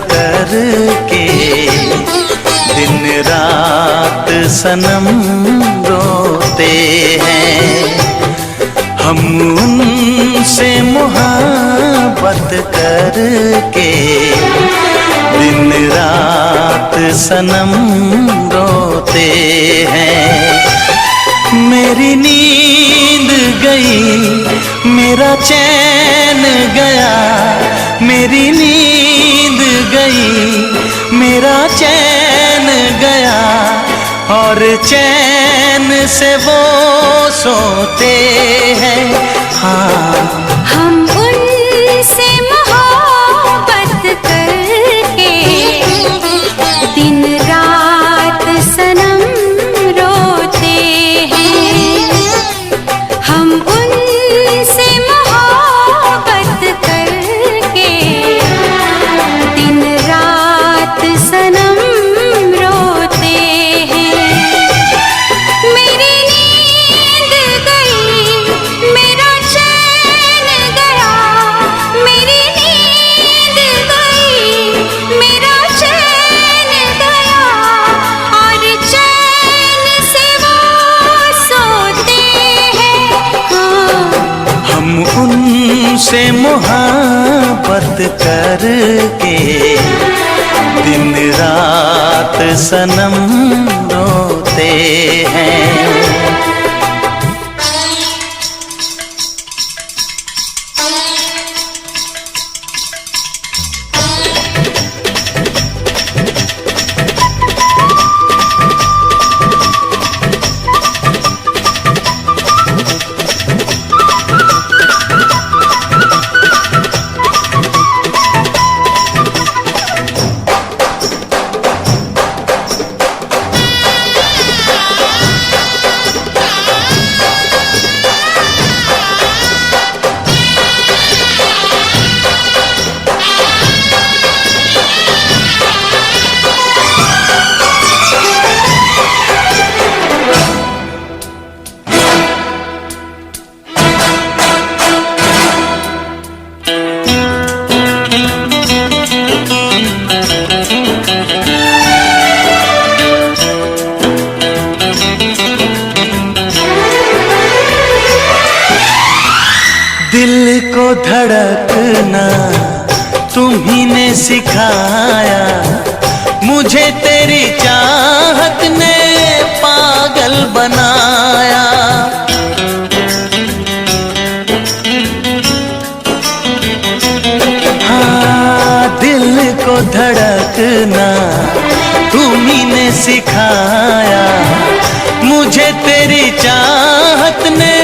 करके दिन रात सनम रोते हैं। हम उनसे मोहब्बत करके दिन रात सनम रोते हैं। मेरी नींद गई, मेरा चैन गया, मेरी नींद गई, मेरा चैन गया, और चैन से वो सोते हैं। हाँ, हम उनसे मोहब्बत करके दिन रात सनम रोते हैं। हम उनसे मोहब्बत करके दिन रात सनम रोते हैं। मेरी नींद गई, मेरा चैन गया, मेरी नींद गई, मेरा चैन गया, और चैन से वो सोते हैं। हाँ, हम उनसे मोहब्बत करके दिन रात सनम रोते हैं। दिल को धड़कना तुम्ही ने सिखाया, मुझे तेरी चाहत ने पागल बनाया। हाँ, दिल को धड़कना तुम्ही ने सिखाया, मुझे तेरी चाहत ने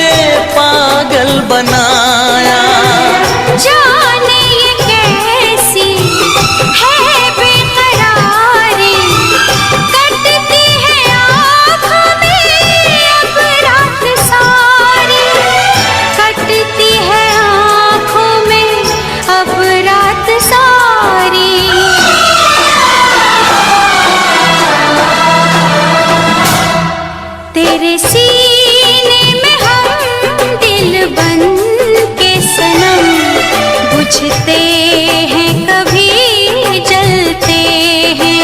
पागल बनाया। जाने ये कैसी है बेकरारी, कटती है आँखों में अब रात सारी, कटती है आँखों में अब रात सारी। तेरे सीने में हम दिल बन के सनम बुझते हैं, कभी जलते हैं।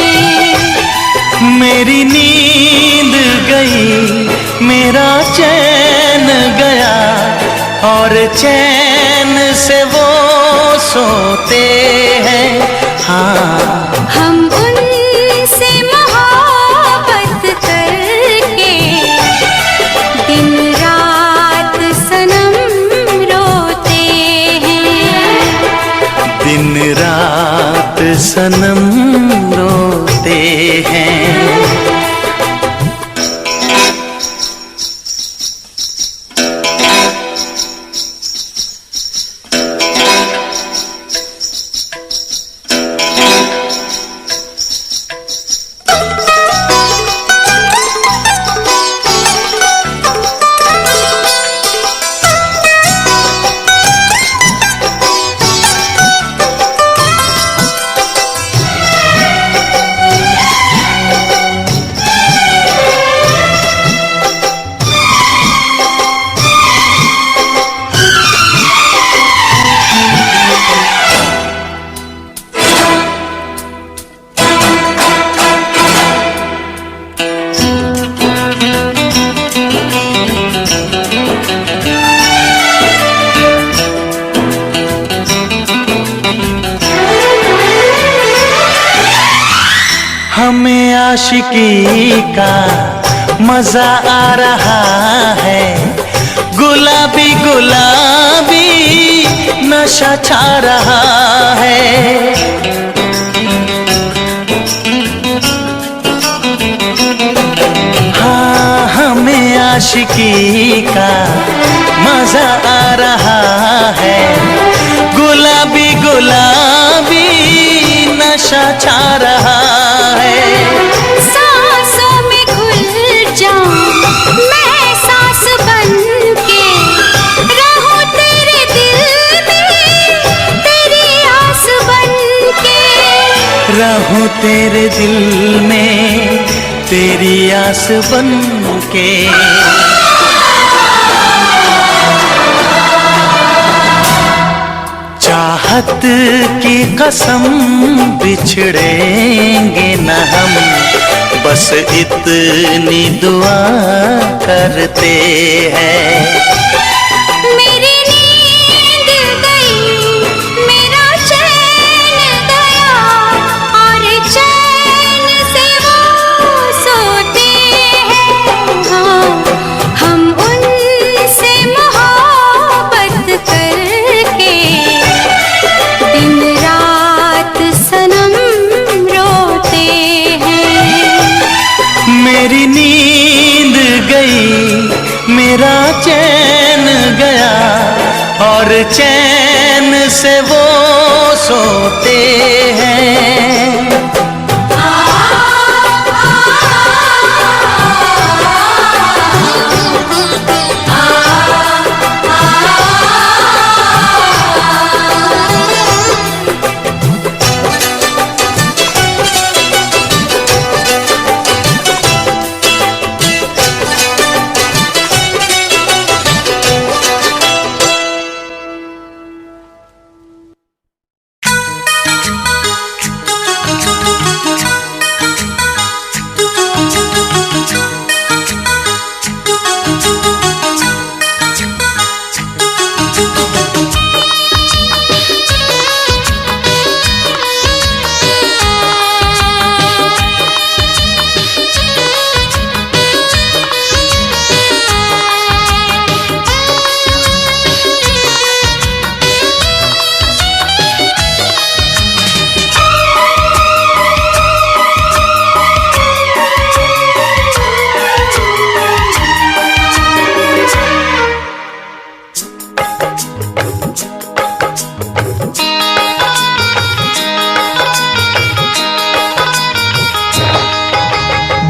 मेरी नींद गई, मेरा चैन गया, और चैन से वो सोते हैं। हाँ, हम उनसे मोहब्बत करके दिन रात सनम रोते हैं। दिन रात सनम रोते हैं। हमें आशिकी का मजा आ रहा है, गुलाबी गुलाबी नशा छा रहा है। हाँ, हमें आशिकी का मजा आ रहा है, गुलाबी गुलाबी नशा छा रहा है। सांसों में घुल जाऊं मैं सांस बन के, रहूं तेरे दिल में तेरी आस बन के, रहूं तेरे दिल में तेरी आस बन के। चाहत की कसम बिछड़ेंगे न हम, बस इतनी दुआ करते हैं। मेरी नींद गई, मेरा चैन गया, और चैन से वो सोते हैं। हाँ, हम उनसे मोहब्बत करके दिन रात सनम रोते हैं। मेरी नींद गई, मेरा चैन गया, और चैन से वो सोते हैं।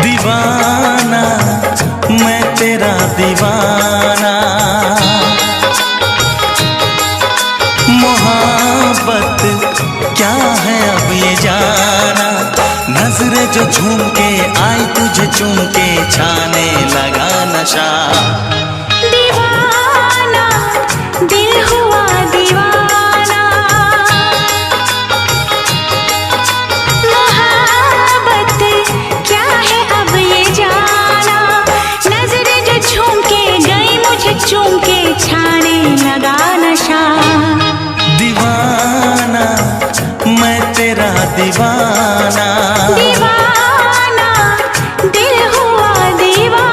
दीवाना मैं तेरा दीवाना, मोहब्बत क्या है अब ये जाना। नजरें जो झूम के आई तुझे चूम के, छाने लगा नशा। दीवाना दिल हुआ दीवाना, मोहब्बत क्या है अब ये जाना। नजरें जो झूम के गई मुझे चूम के, छाने लगा नशा। दीवाना मैं तेरा दीवाना, दीवाना दिल हुआ दीवाना।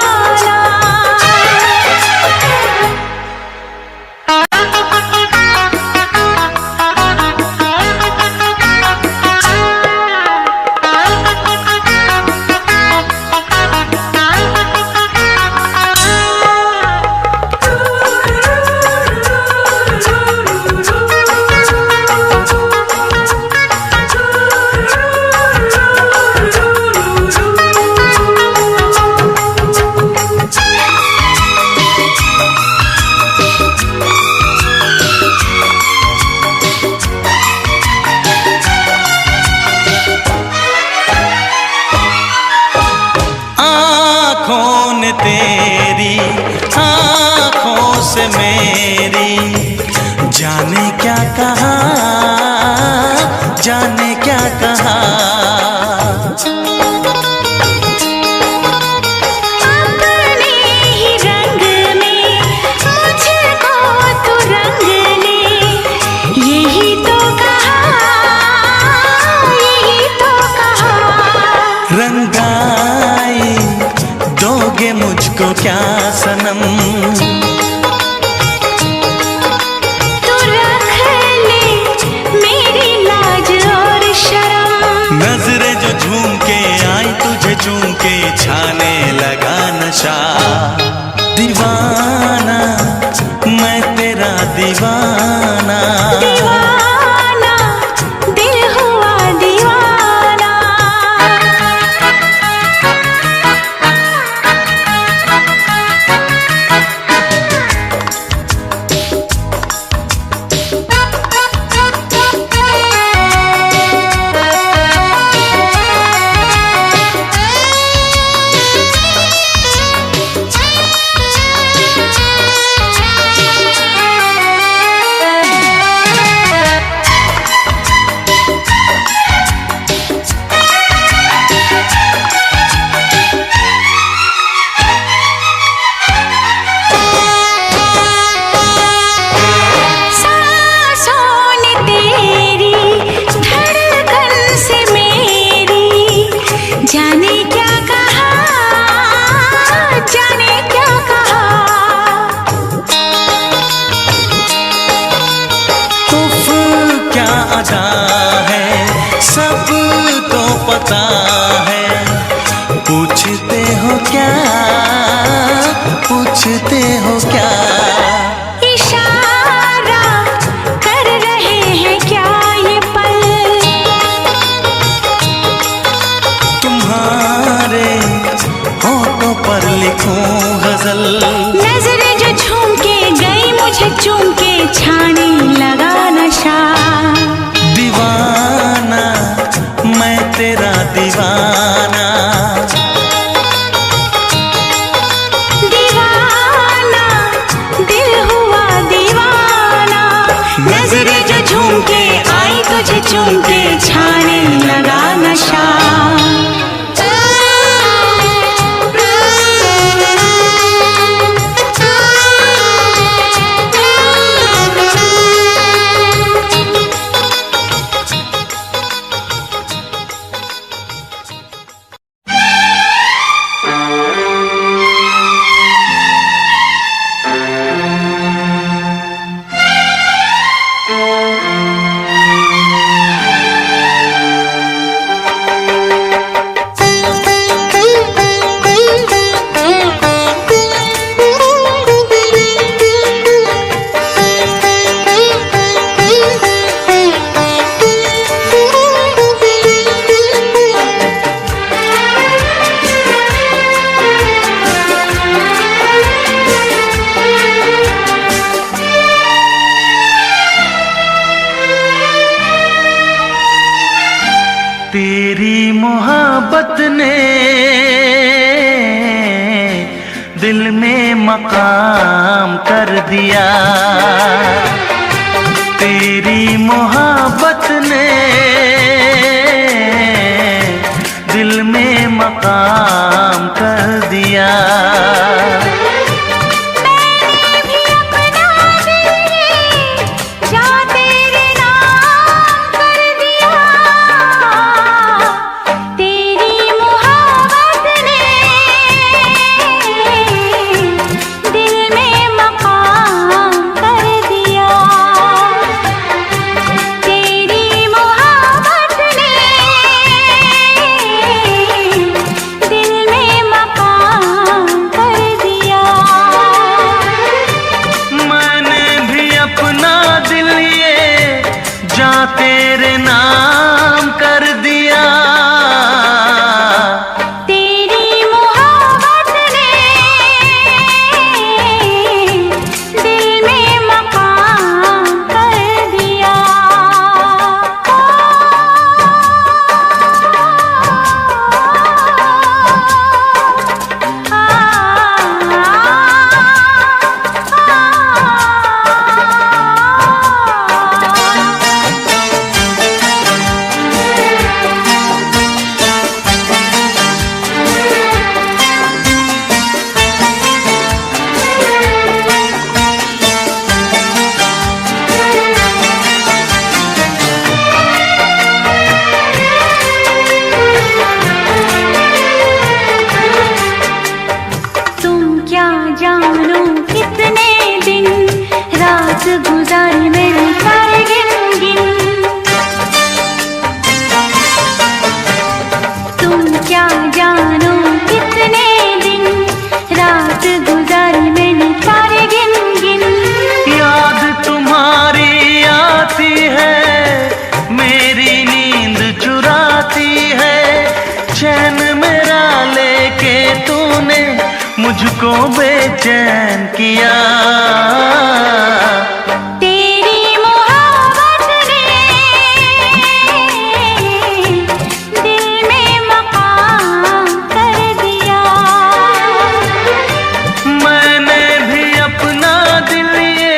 तेरी आँखों से मेरी जाने क्या कहा, जाने क्या कहा। अपने ही रंग में मुझको तो रंग ले, यही तो कहा, यही तो कहा। मुझको क्या सनम, तू रख ले मेरी लाज और शर्म। नजरें जो झूम के आई तुझे चूम के छाने लगा नशा। दीवाना मैं तेरा दीवाना, दीवाना दिल हुआ दीवाना। जाने क्या कहा, जाने क्या कहा। उफ क्या अदा है, सब तो पता है। पूछते हो क्या, पूछते हो क्या, इशारा कर रहे हैं क्या ये पल। तुम्हारे होठों पर लिखूं गजल। नजरें जो झूम के गई मुझे चूम के छाने लगा नशा। दीवाना मैं तेरा दीवाना, दीवाना दिल हुआ दीवाना। नजरें जो झूम के आई तुझे चूम के छाने लगा नशा। तेरी मोहब्बत ने दिल में मकाम कर दिया। तेरी मोहब्बत ने दिल में मकाम कर दिया। दिल मुझको बेचैन किया। तेरी मोहब्बत ने दिल में मकाम कर दिया। मैंने भी अपना दिल ये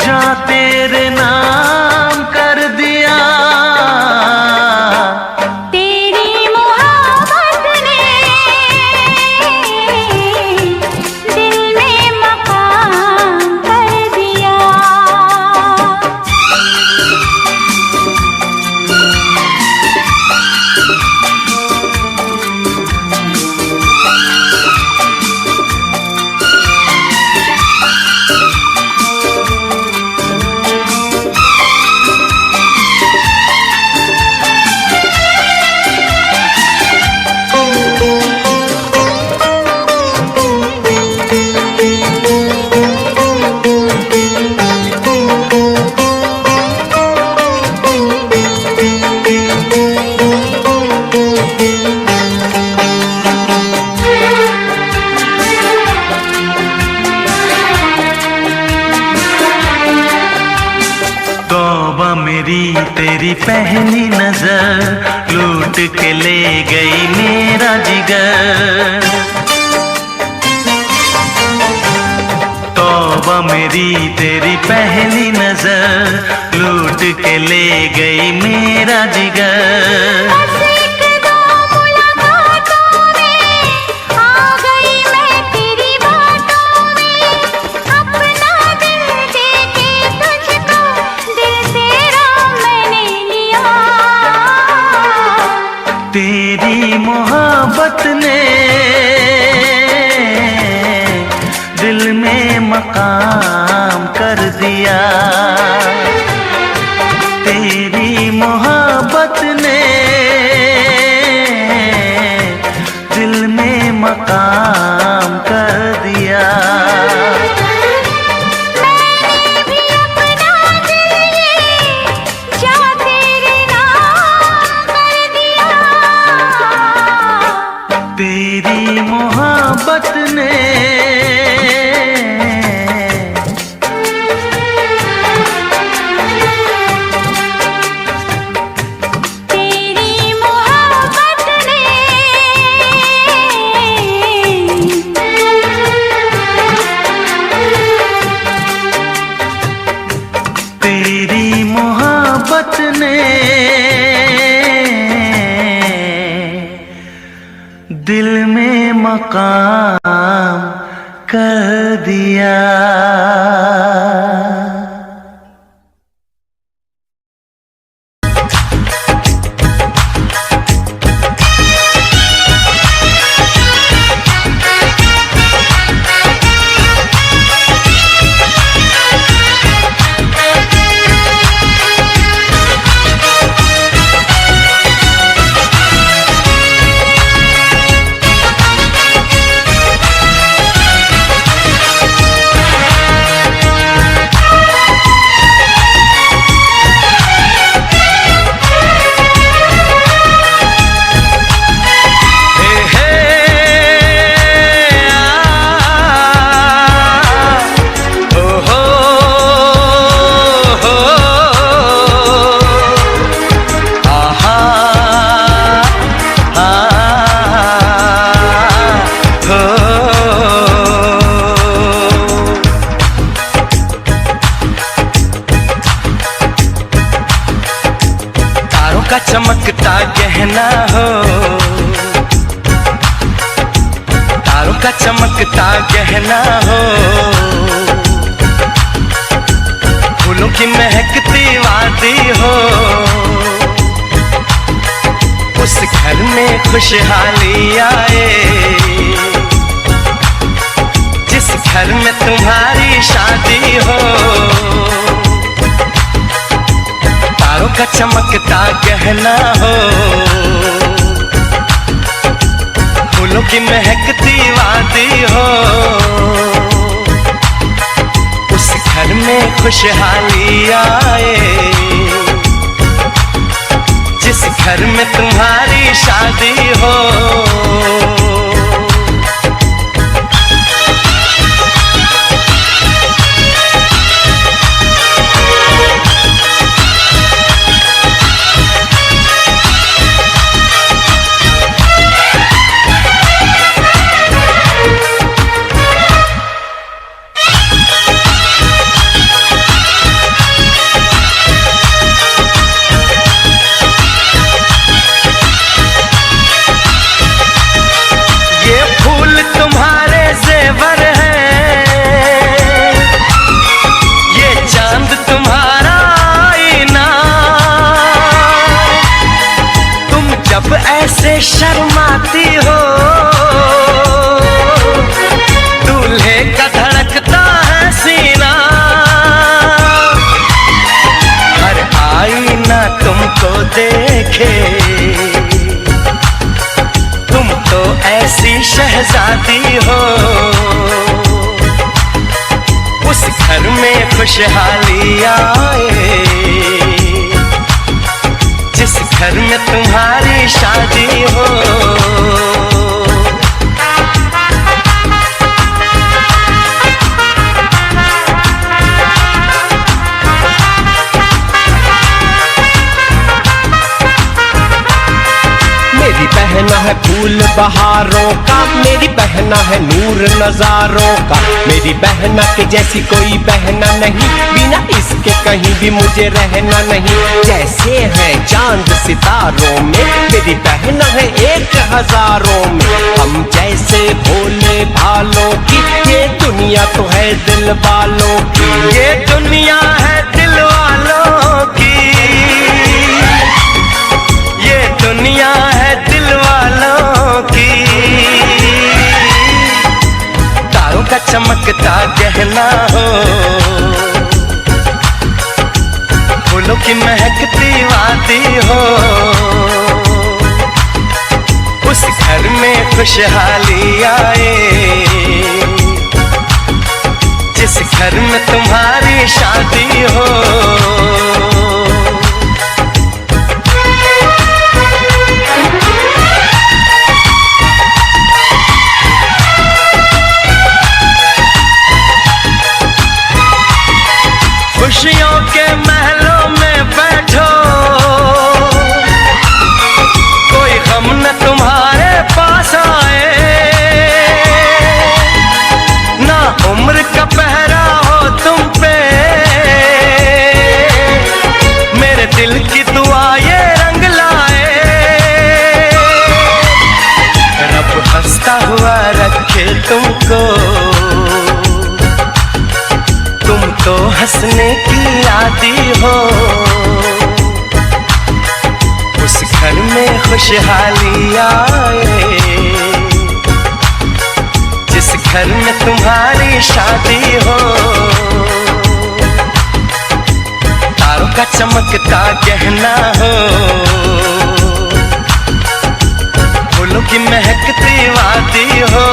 जा तेरे नाम कर दिया। तेरी मोहब्बत ने दिल में मकाम कर दिया। तौबा मेरी तेरी पहली नजर लूट के ले गई मेरा जिगर। तौबा मेरी तेरी पहली नजर लूट के ले गई मेरा जिगर। बस एक दो मुलाकातों में आ गई मैं तेरी बातों में। अपना दिल दे के तुझको दिल तेरा मैंने लिया। तेरी मोहब्बत ने दिल में मकाम कर दिया। तेरी मोहब्बत ने दिल में मकाम कर दिया। मैंने भी अपना दिल ये जा तेरे नाम कर दिया। तेरी मोहब्बत ने तेरी मोहब्बत ने तेरी मोहब्बत ने दिल में मकाम कर दिया। का चमकता गहना हो, तारों का चमकता गहना हो, फूलों की महकती वादी हो, उस घर में खुशहाली आए जिस घर में तुम्हारी शादी हो। तारों का चमकता गहना हो, फूलों की महकती वादी हो, उस घर में खुशहाली आए जिस घर में तुम्हारी शादी हो। ऐसे शर्माती हो, दूल्हे का धड़कता है सीना, हर आईना तुमको देखे, तुम तो ऐसी शहजादी हो, उस घर में खुशहाली आए जिस घर में तुम्हारी शादी हो। मेरी बहना है फूल बहारों का, मेरी बहना है नूर नजारों का, मेरी बहना के जैसी कोई बहना नहीं, बिना इसके कहीं भी मुझे रहना नहीं। जैसे है चांद सितारों में, मेरी बहना है 1000 में, हम जैसे भोले भालों की, ये दुनिया तो है दिल वालों की, ये दुनिया है दिल वालों की, ये दुनिया है दिल वालों की। तारों का चमकता गहना हो, फूलों की महकती वादी हो, उस घर में खुशहाली आए जिस घर में तुम्हारी शादी हो। खुशियों के महलों में बैठो, कोई गम न तुम्हारे पास आए, ना उम्र का पहरा हो तुम पे, मेरे दिल की दुआ ये रंग लाए, रब हंसता हुआ रखे तुमको, तुम तो हंसने की आदी हो, उस घर में खुशहाली आए जिस घर में तुम्हारी शादी हो। तारों का चमकता गहना हो, फूलों की महकती वादी हो,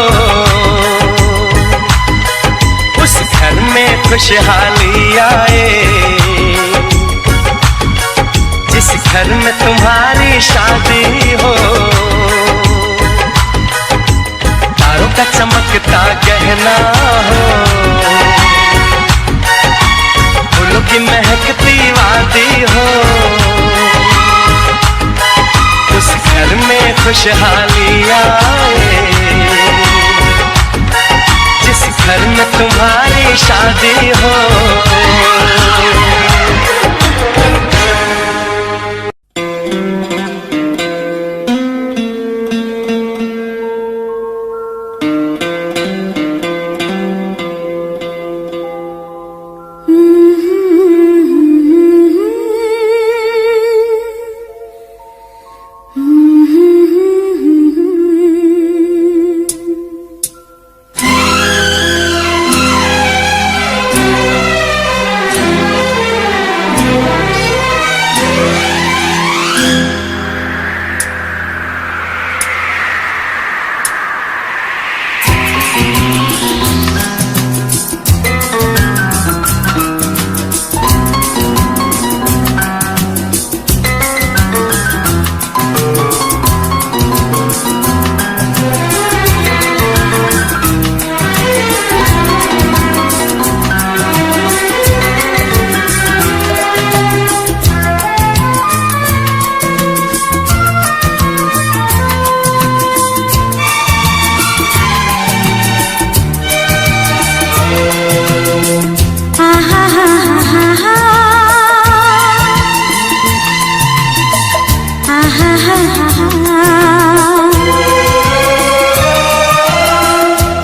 उस घर में खुशहाली आए जिस घर में तुम्हारी शादी हो। तारों का चमकता गहना हो, फूलों की महकती वादी हो, उस घर में खुशहाली आए जिस घर में तुम्हारी शादी हो।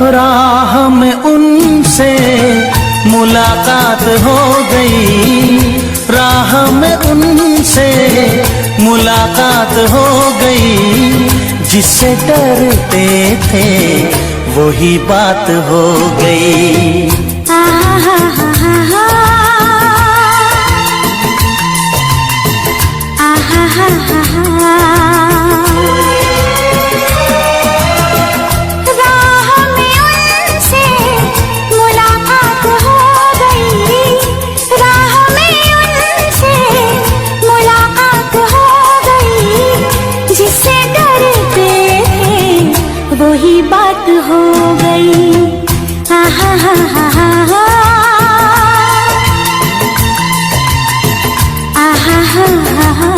राह में उनसे मुलाकात हो गई, राह में उनसे मुलाकात हो गई, जिससे डरते थे वही बात हो गई। वही बात हो गई। आहा हा हा हा हा, आहा हा हा हा।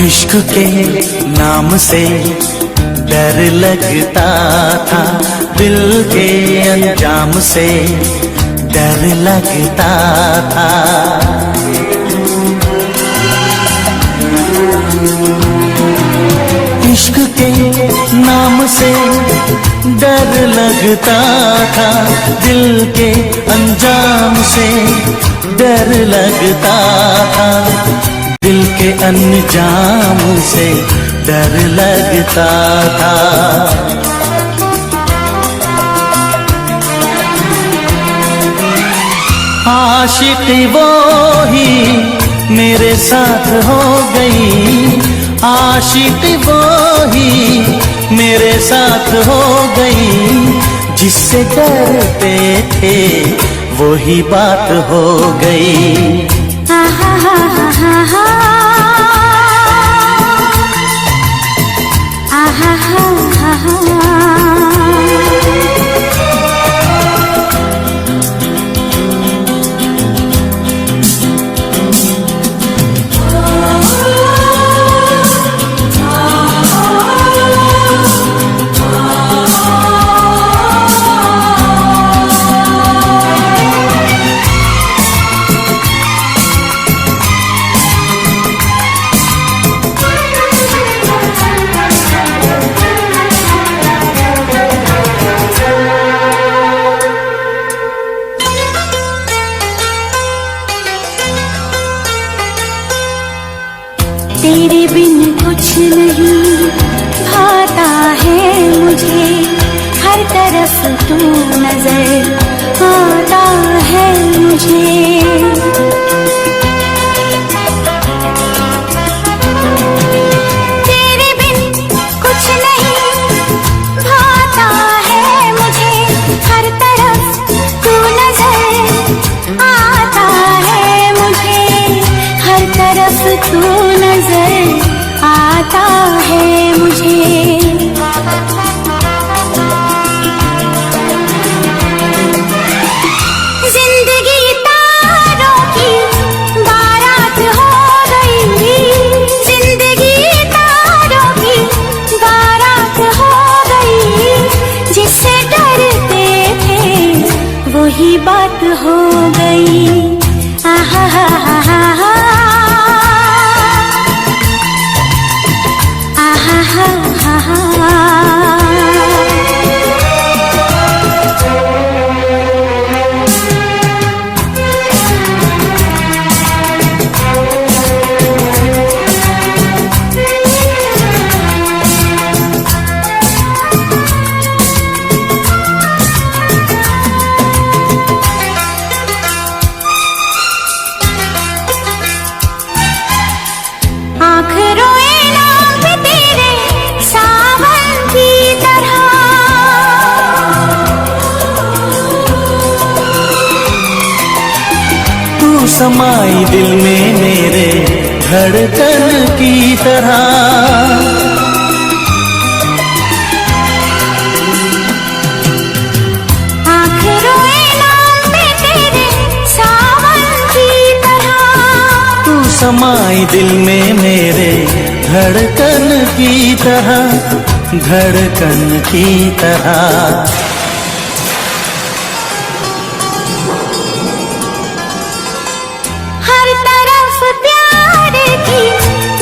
इश्क के नाम से डर लगता था, दिल के अंजाम से डर लगता था। इश्क के नाम से डर लगता था, दिल के अंजाम से डर लगता था, दिल के अंजाम से डर लगता था। आशिक वो ही मेरे साथ हो गई, आशिक वो ही मेरे साथ हो गई, जिससे डरते थे वही बात हो गई। आहा हा हा हा हा, आहा हा हा हा। तेरे बिन कुछ नहीं भाता है मुझे, हर तरफ तू नजर आता है मुझे। तेरे बिन कुछ नहीं भाता है मुझे, हर तरफ तू नजर आता है मुझे, हर तरफ तू नजर आता है मुझे। जिंदगी तारों की बारात हो गई, जिंदगी तारों की बारात हो गई, जिससे डरते थे वही बात हो गई। आहा हा हा हा हा, आहा हा हा हा। आँख रोए नाम तेरे सावन की तरह, तू समाई दिल में मेरे धड़कन की तरह। आँख रोए नाम पे तेरे सावन की तरह। तू समाई दिल में मेरे धड़कन की तरह, धड़कन की तरह। हर तरफ प्यार की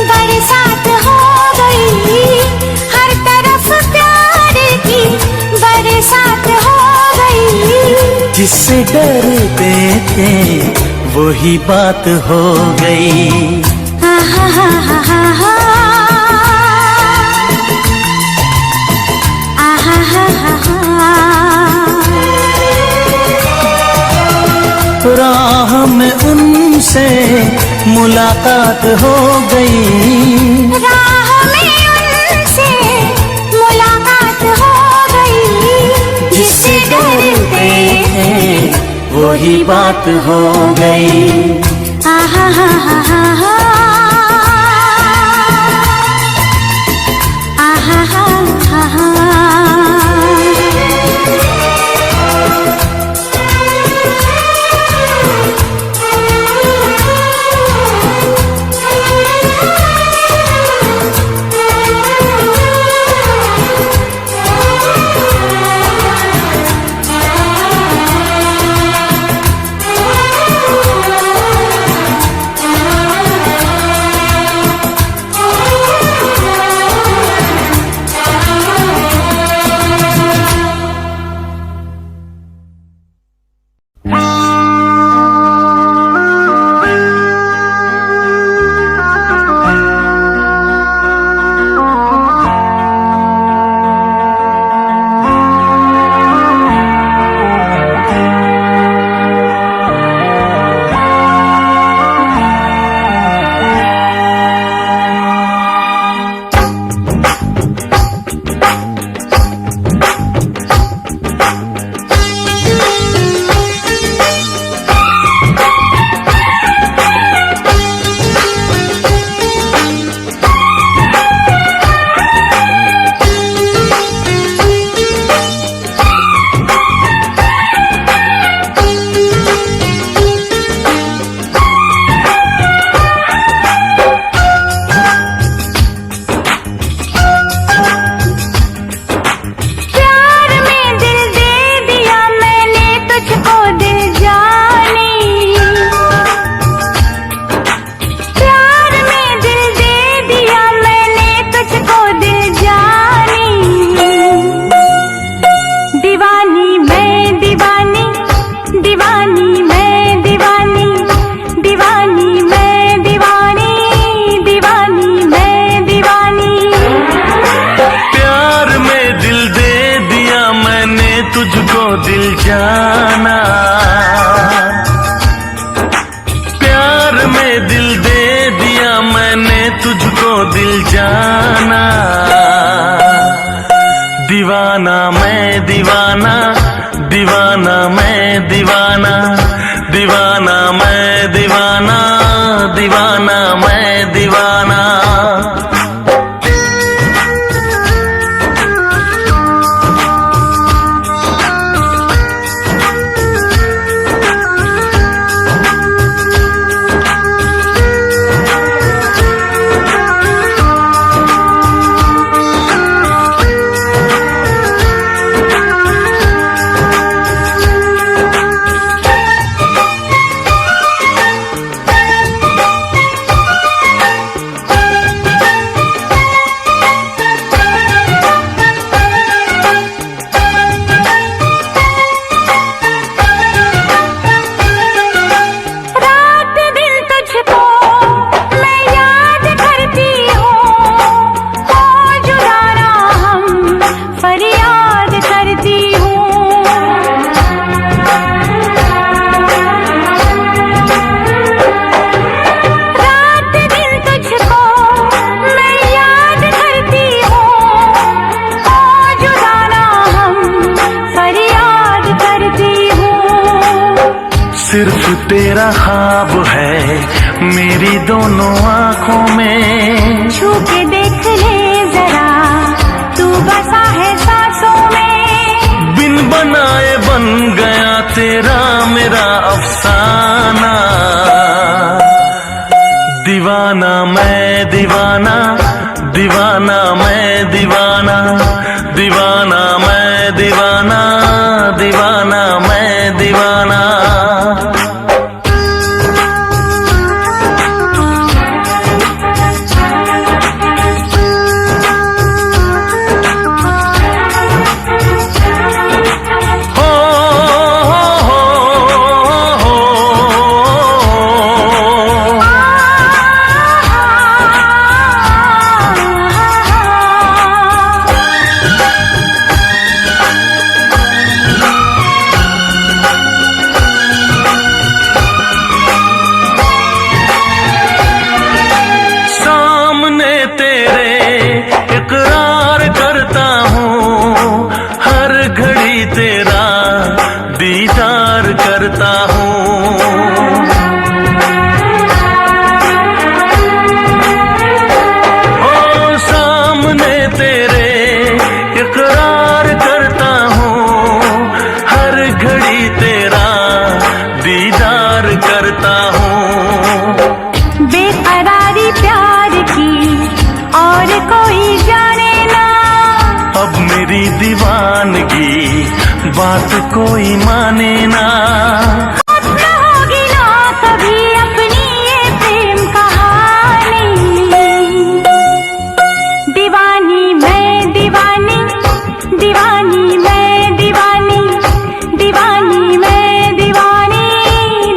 बरसात हो गई, हर तरफ प्यार की बरसात हो गई। जिससे डरते थे वही बात हो गई। आहा हा हा हा हा, आहा हा हा हा। राह में उनसे मुलाकात हो गई, राह में उनसे मुलाकात हो गई। जिससे डरते थे वही बात हो गई। आहा हा हा हा हा, आहा हा हा हा। जाना, प्यार में दिल दे दिया मैंने तुझको दिल जाना। दीवाना मैं दीवाना, दीवाना मैं दीवाना, दीवाना मैं दीवाना, दीवाना मैं दीवाना। आँखों में। छू के देख ले जरा, तू बसा है सांसों में। बिन बनाए बन गया तेरा मेरा अफसाना। दीवाना मैं दीवाना, दीवाना मैं दीवाना, दीवाना मैं दीवाना, दीवाना मैं दीवाना। दीदार करता हूँ। ओ सामने तेरे इकरार करता हूँ, हर घड़ी तेरा दीदार करता हूँ। बेकरारी प्यार की और कोई जाने ना, अब मेरी दीवानगी बात कोई माने ना। होगी ना कभी अपनी ये प्रेम कहानी। दीवानी मैं दीवानी, दीवानी मैं दीवानी, दीवानी मैं दीवानी,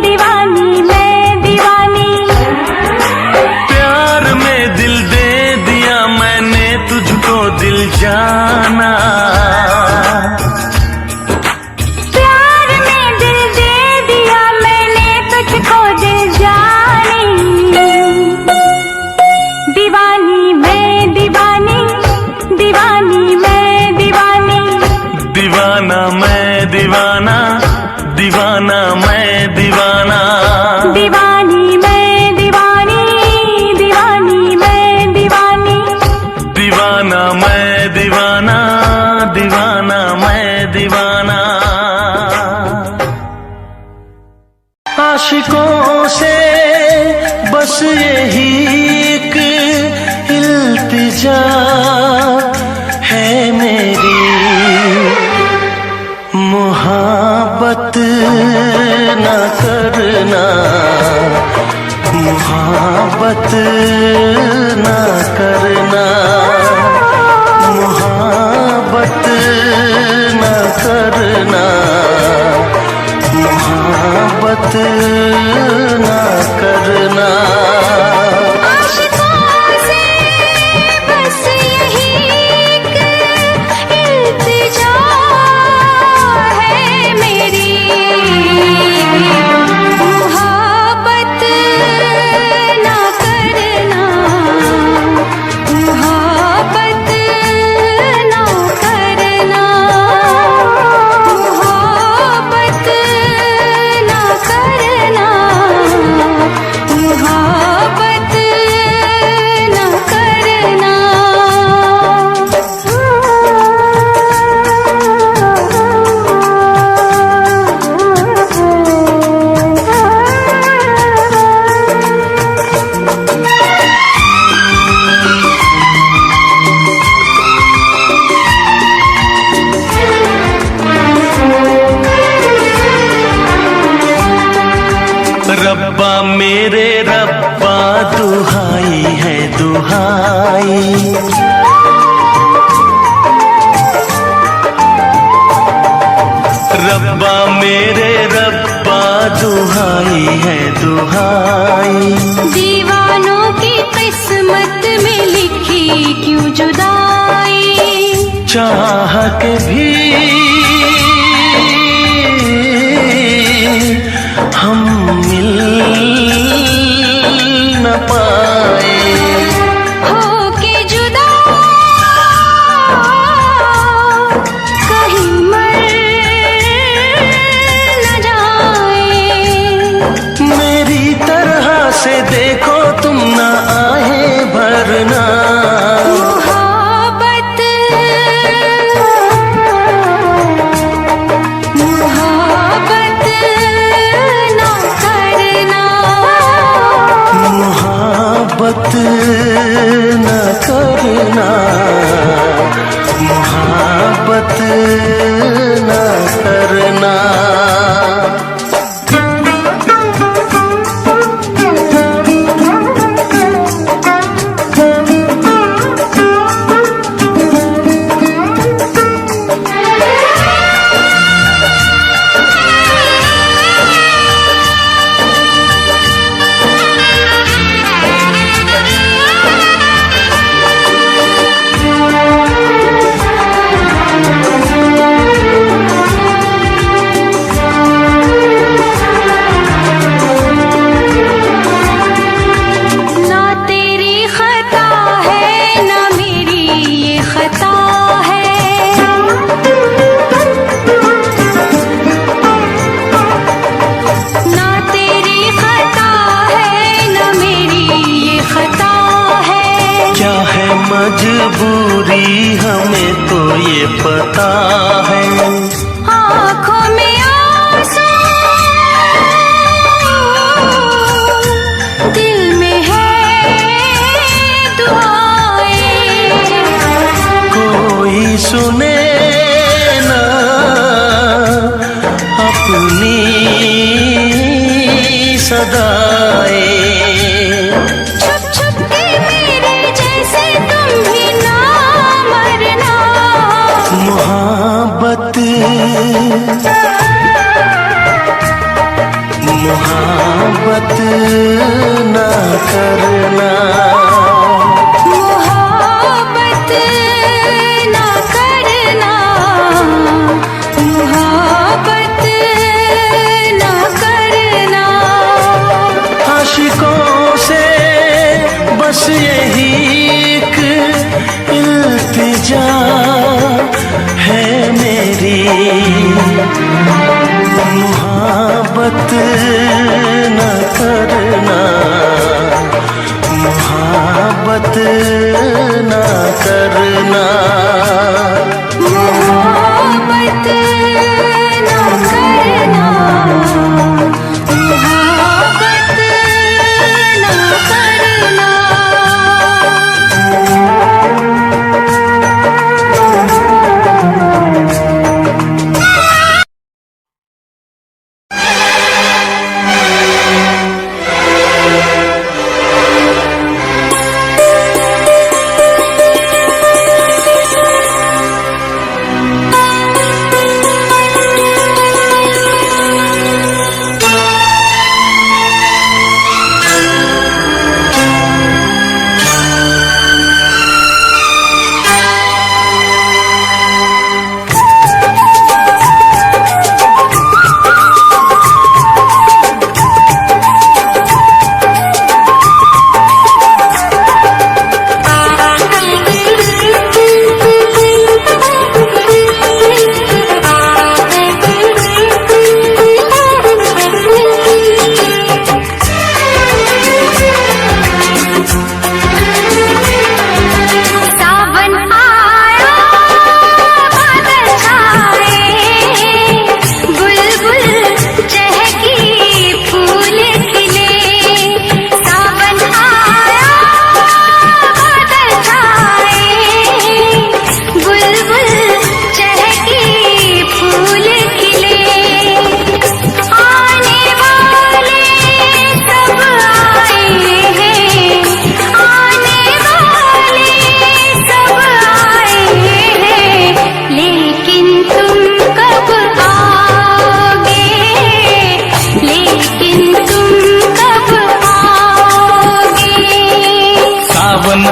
दीवानी मैं दीवानी। प्यार में दिल दे दिया मैंने तुझको दिल जाना। दीवाना मैं दीवाना, दीवाना मैं दीवाना। दीवानी मैं दीवानी, दीवानी मैं दीवानी। दीवाना मैं दीवाना, दीवाना मैं दीवाना। आशिकों से बस यही एक इल्तिजा है मेरी, मोहब्बत न करना, मोहब्बत न करना, मोहब्बत न करना, मोहब्बत न करना। रब्बा मेरे रब्बा दुहाई है दुहाई, रब्बा मेरे रब्बा दुहाई है दुहाई। दीवानों की किस्मत में लिखी क्यों जुदाई, चाह के भी हम मिल न पाए। होके जुदा कहीं मर न जाए। मेरी तरह से देखो तुम न आए मोहब्बत न करना, मोहब्बत न करना। मजबूरी हमें तो ये पता है, आँखों में आंसू, दिल में है दुआएं, कोई सुने ना अपनी सदाएं। मोहब्बत न करना, मोहब्बत न करना, मोहब्बत न करना। आशिकों से बस यही एक इल्तिजा है मेरी, मोहब्बत न करना, मोहब्बत न करना, मोहब्बत न करना, मोहब्बत न करना।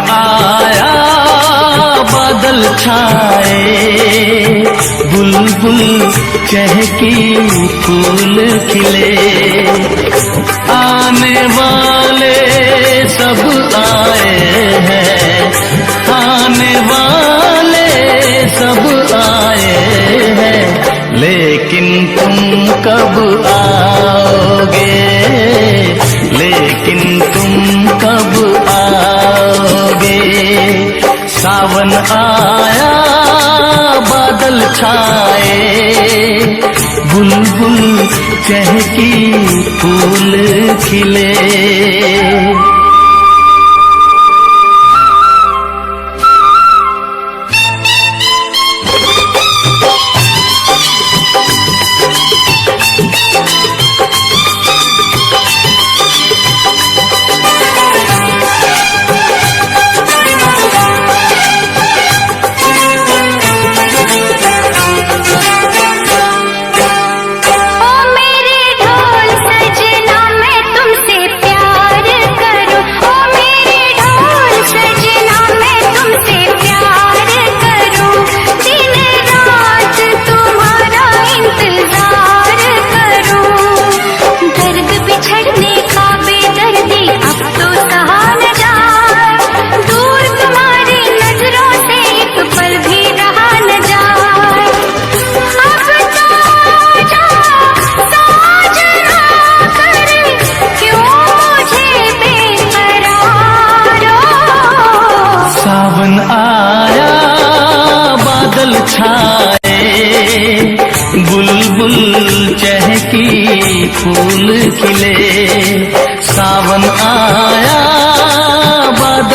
आया बादल छाए, बुलबुल चहकी फूल खिले, आने वाले सब आए हैं, आने वाले सब आए हैं, लेकिन तुम कब आओगे, लेकिन तुम कब आओगे। सावन आया बादल छाए, बुलबुल चहकी फूल खिले।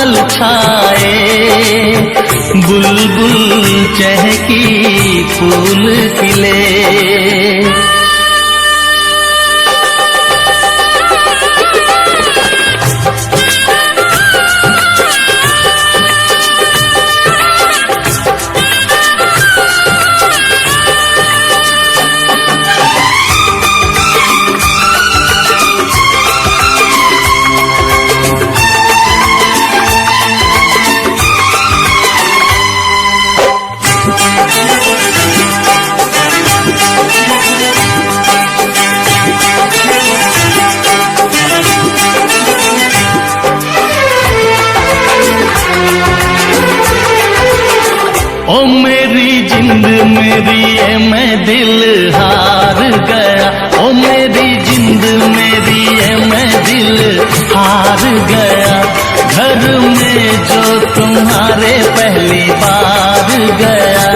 बादल छाए, बुलबुल चहकी फूल खिले। ओ मेरी जिंद मेरी ये मैं दिल हार गया, ओ मेरी जिंद मेरी ये मैं दिल हार गया। घर में जो तुम्हारे पहली बार गया,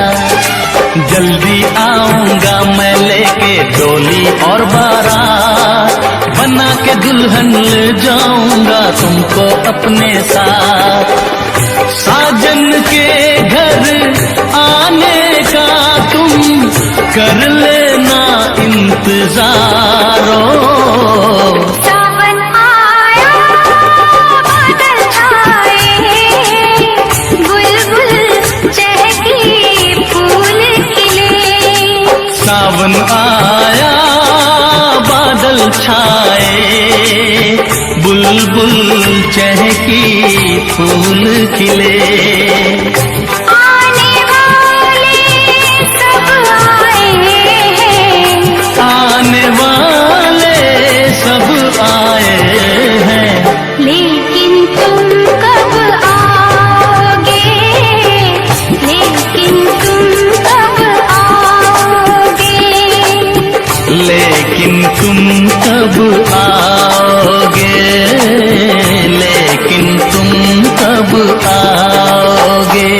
जल्दी आऊंगा मैं लेके डोली और बारात, बना के दुल्हन ले जाऊंगा तुमको अपने साथ। साजन के घर आने का तुम कर लेना इंतजारो। सावन आया बादल छाए, बुलबुल चहकी फूल खिले। सावन आया बादल छाए, बुलबुल चहकी फूल खिले। आने वाले सब आए हैं, आने वाले सब आए हैं, लेकिन तुम कब आओगे, लेकिन तुम कब आओगे। लेकिन तुम कब आओगे, लेकिन तुम कब आओगे।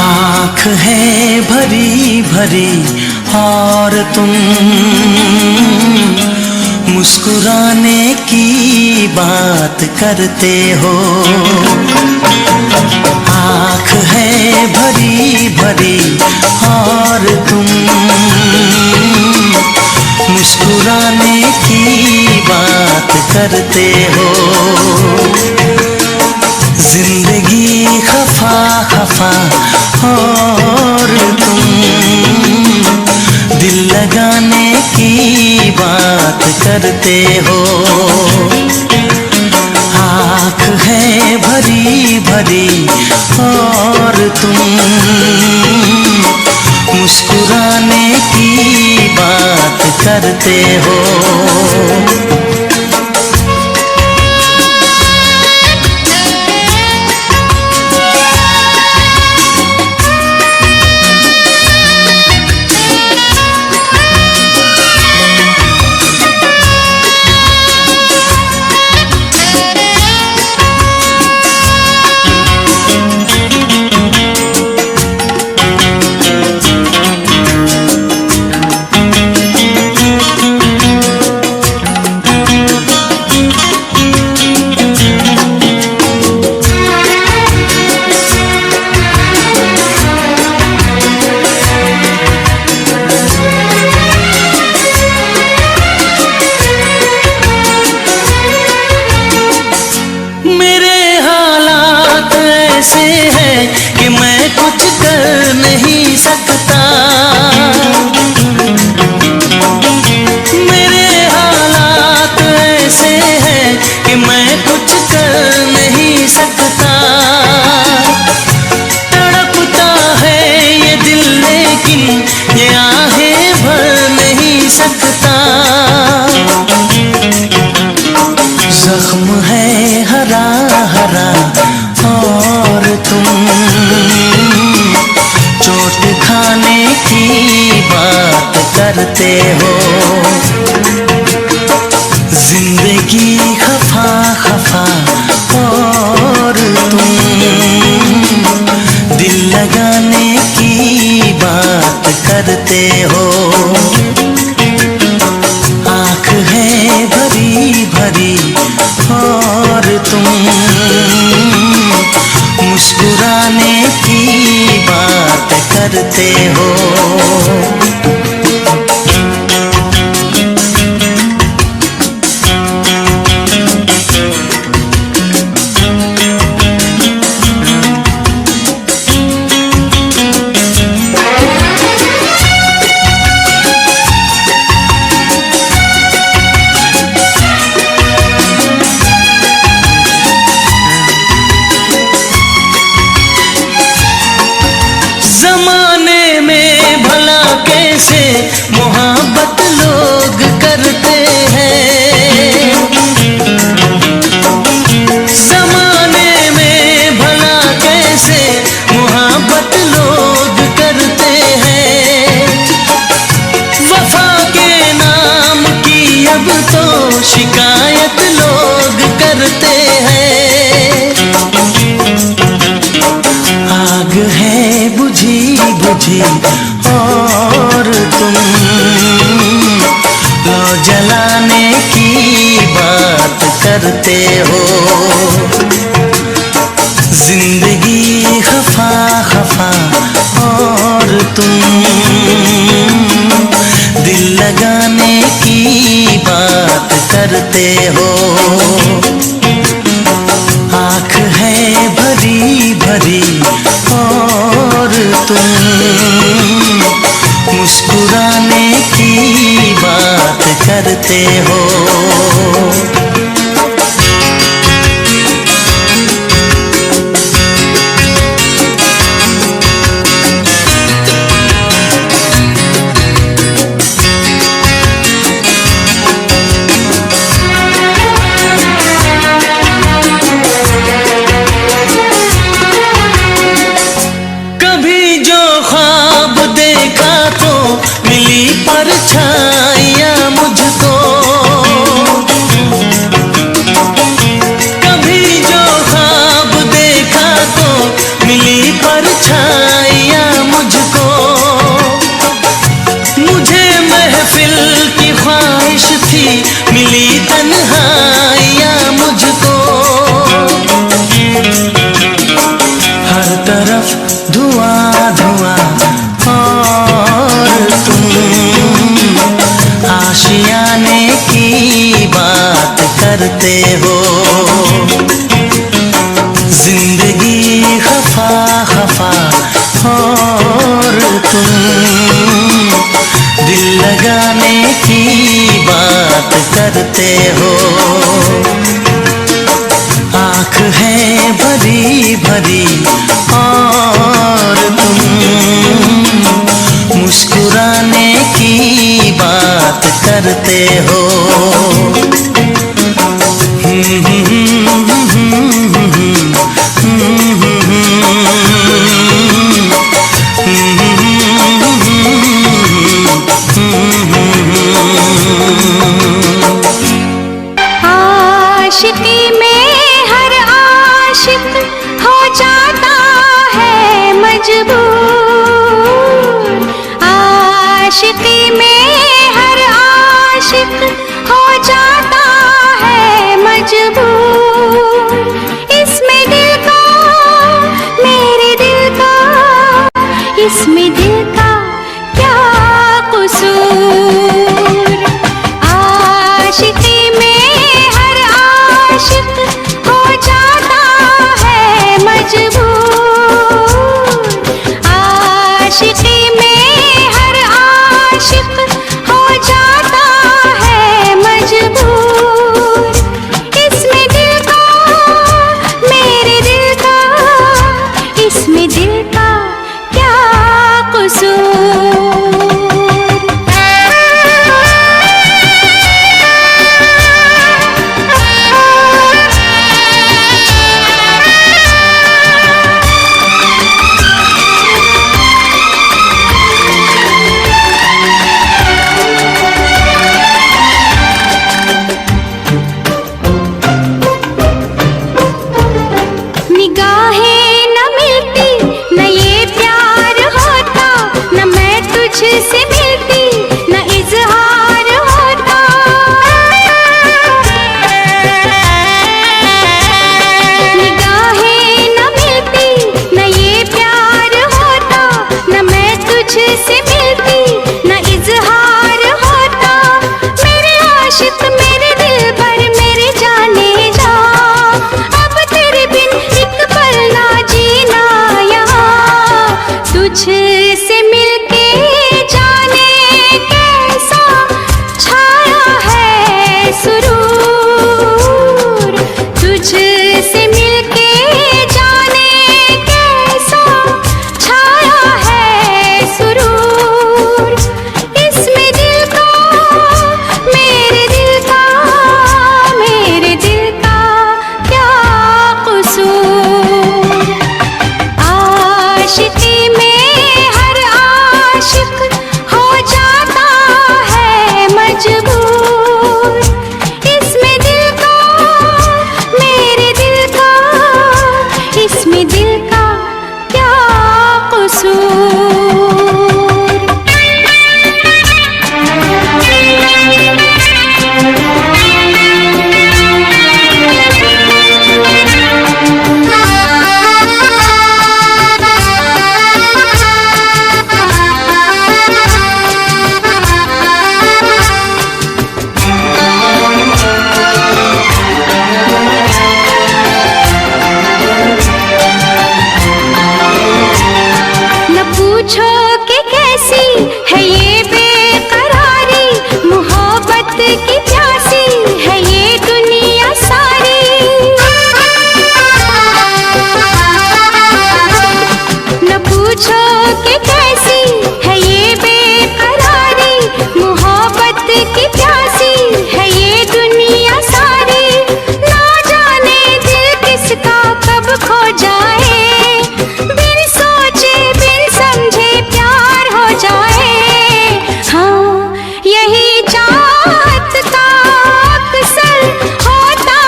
आँख है भरी भरी और तुम मुस्कुराने की बात करते हो। आँख है भरी भरी और तुम मुस्कुराने की बात करते हो। जिंदगी खफा खफा और तुम दिल लगाने की बात करते हो। आँख है भरी भरी और तुम मुस्कुराने की बात करते हो। तड़प करते हो। जिंदगी खफा खफा और तुम दिल लगाने की बात करते हो। आँख है भरी भरी और तुम मुस्कुराने की बात करते हो। जमाने में भला कैसे मोहब्बत लोग करते हैं। जमाने में भला कैसे मोहब्बत लोग करते हैं। वफा के नाम की अब तो शिकायत लोग करते हैं। आग है बुझी बुझी और तुम लो जलाने की बात करते हो। जिंदगी खफा खफा और तुम दिल लगाने की बात करते हो। आँख है भरी भरी और तुम मुस्कुराने की बात करते हो। मिली परछाइयाँ मुझको, कभी जो ख्वाब देखा तो मिली परछाइयाँ मुझको। मुझे महफिल की ख्वाहिश थी, मिली तन्हाइयाँ मुझको। हर तरफ धुआं धुआं और तुम आशियाने की बात करते हो। जिंदगी खफा खफा और तुम दिल लगाने की बात करते हो। आँख है भरी भरी और तुम मुस्कुराने की बात करते हो। आशिकी में हर आशिक हो जाता है मजबूर। आशिकी में हर आशिक हो जाता है मजबूर। इसमें दिल का, मेरे दिल का, इसमें दिल का क्या कसूर। आशिकी में हर आशिक हो जाता है मजबूर। आशिकी में हर आशिक हो जाता है मजबूर। इसमें दिल का, मेरे दिल का, इसमें दिल का क्या कसूर। तुझसे मिलती न इजहार होता, मेरे आशिक मेरे दिल भर मेरे जाने जा, अब तेरे बिन एक पल ना जीना यहाँ, तुझसे मिलके जाने कैसा छाया है सुरूर, तुझसे मिलके जाने कैसा छाया है सुरूर, इसमें दिल का मेरे दिल का क्या कसूर, आशिकी में हर आशिक हो जाता है मजबूर, इसमें दिल का मेरे दिल का, इसमें दिल का क्या कसूर। न पूछो कि कैसी है ये बेकरारी, मोहब्बत की प्यासी है ये दुनिया सारी, न पूछो कि कैसी है ये बेकरारी, मोहब्बत की प्यासी है ये दुनिया सारी, ना जाने दिल किसका कब खो जाए, बिन सोचे बिन समझे प्यार हो जाए, हाँ यही चाहत का अक्सर होता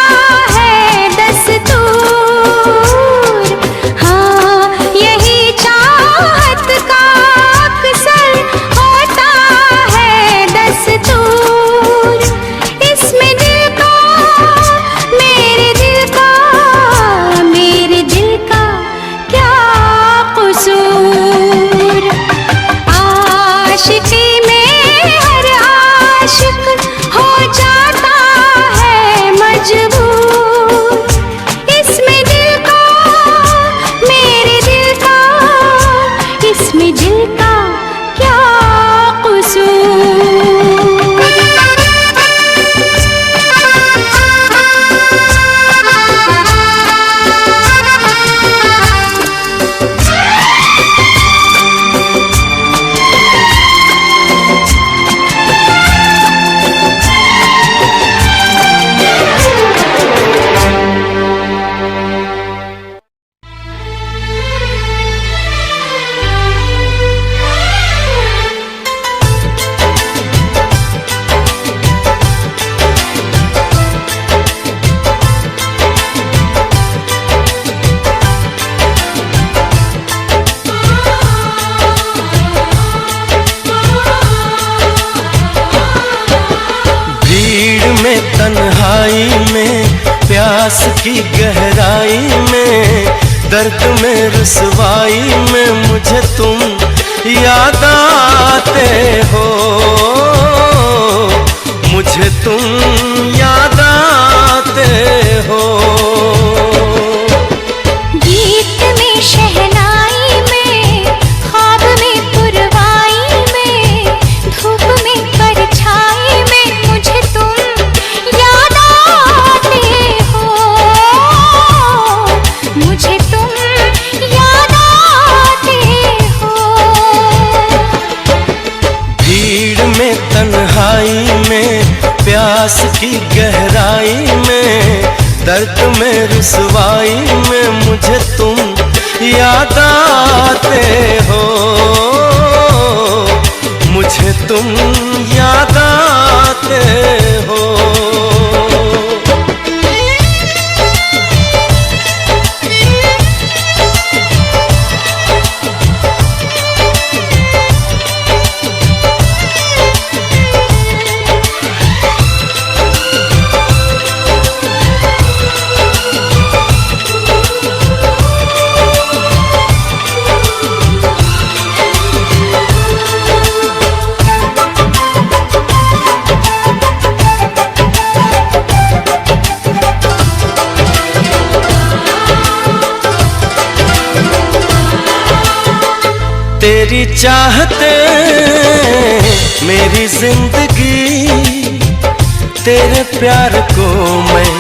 है दस्तूर, हाँ यही चाहत का अक्सर होता है दस्तूर, इसमें दिल का मेरे दिल का क्या कसूर, आशिकी में हर आशिक हो जाता है मजबूर, इसमें दिल का मेरे दिल का, इसमें दिल का क्या कसूर। भीड़ में तन्हाई में प्यास की गहराई में दर्द में रुसवाई में मुझे तुम याद आते हो, मुझे तुम याद आते हो, गीत में शहनाई में ख्वाब में पुरवाई में धूप में परछाई में मुझे तुम याद आते हो, मुझे तुम याद आते हो, भीड़ में तन्हाई में प्यास की गहराई में दर्द में रुसवाई में मुझे तुम याद आते हो, मुझे तुम याद आते हो। तेरी चाहते मेरी जिंदगी, तेरे प्यार को मैं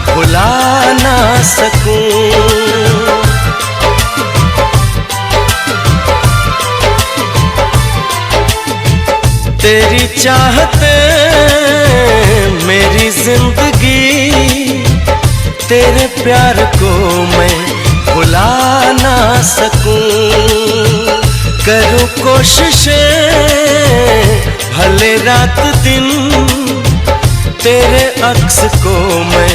भुला ना सकूं। तेरी चाहते मेरी जिंदगी, तेरे प्यार को मैं भुला ना सकूं। करूं कोशिशें भले रात दिन, तेरे अक्स को मैं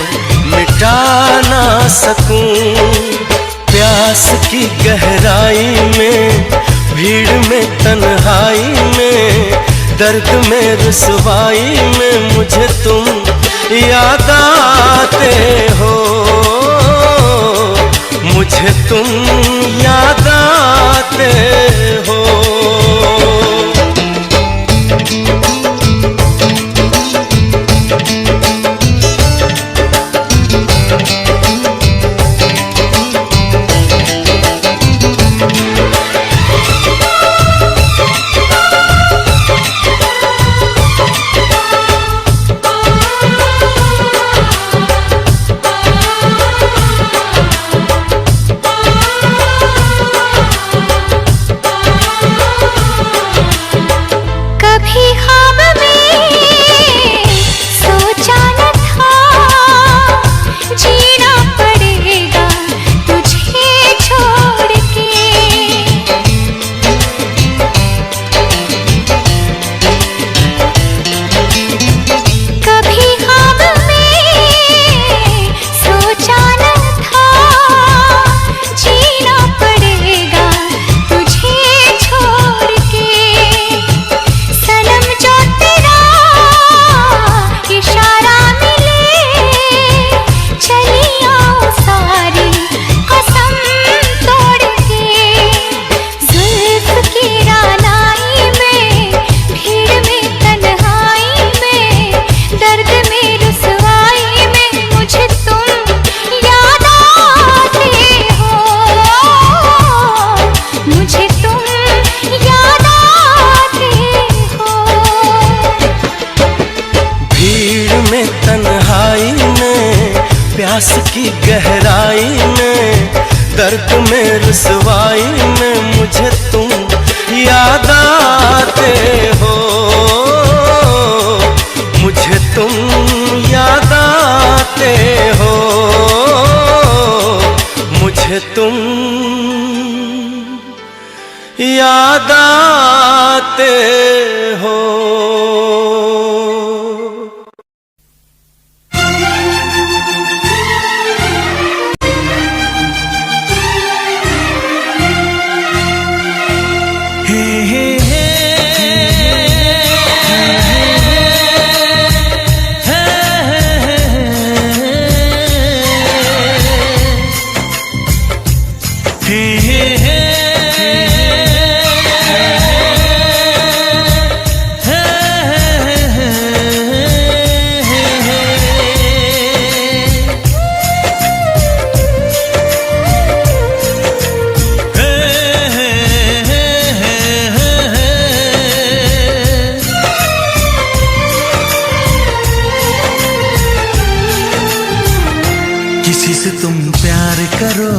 मिटा ना सकूं। प्यास की गहराई में, भीड़ में तन्हाई में, दर्द में रुसवाई में मुझे तुम याद आते हो, मुझे तुम याद आते हो। प्यास की गहराई में, दर्द में रुसवाई में मुझे तुम याद आते हो, मुझे तुम याद आते हो, मुझे तुम याद आते हो। किसी से तुम प्यार करो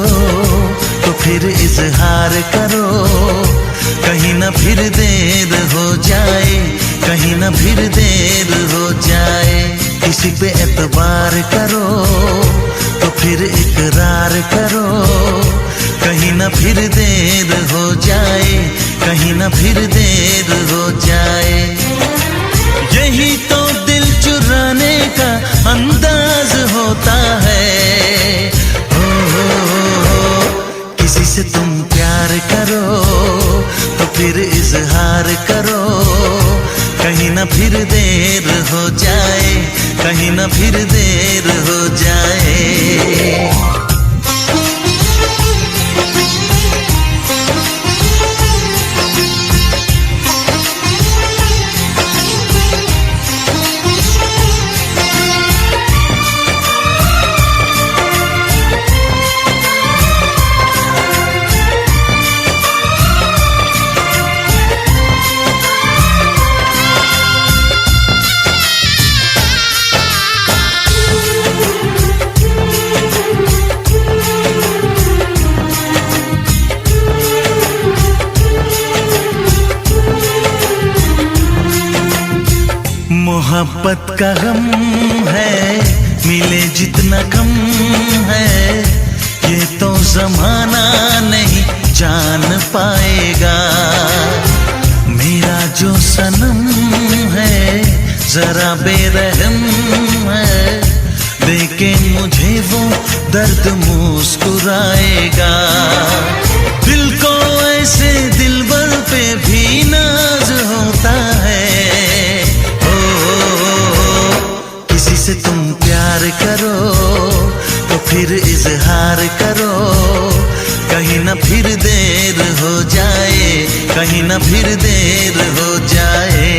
तो फिर इजहार करो, कहीं ना फिर देर हो जाए, कहीं ना फिर देर हो जाए। किसी पे एतबार करो तो फिर इकरार करो, कहीं ना फिर देर हो जाए, कहीं ना फिर देर हो जाए। यही तो दिल चुराने का अंदाज होता है। किसी से तुम प्यार करो तो फिर इजहार करो, कहीं ना फिर देर हो जाए, कहीं ना फिर देर हो जाए। मोहब्बत का गम है, मिले जितना कम है, ये तो जमाना नहीं जान पाएगा। मेरा जो सनम है जरा बेरहम है, देखे मुझे वो दर्द मुस्कुराएगा। दिल को ऐसे दिलबर पे भी नाज होता है। किसी से तुम प्यार करो तो फिर इजहार करो, कहीं ना फिर देर हो जाए, कहीं ना फिर देर हो जाए।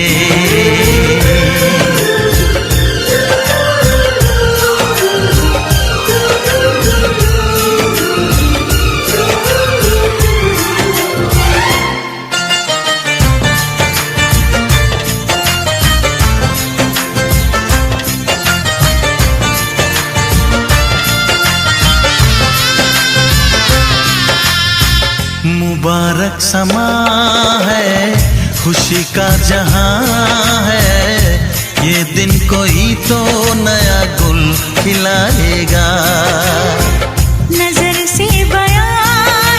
मुबारक समा है, खुशी का जहां है, ये दिन कोई तो नया गुल खिलाएगा। नजर से बयां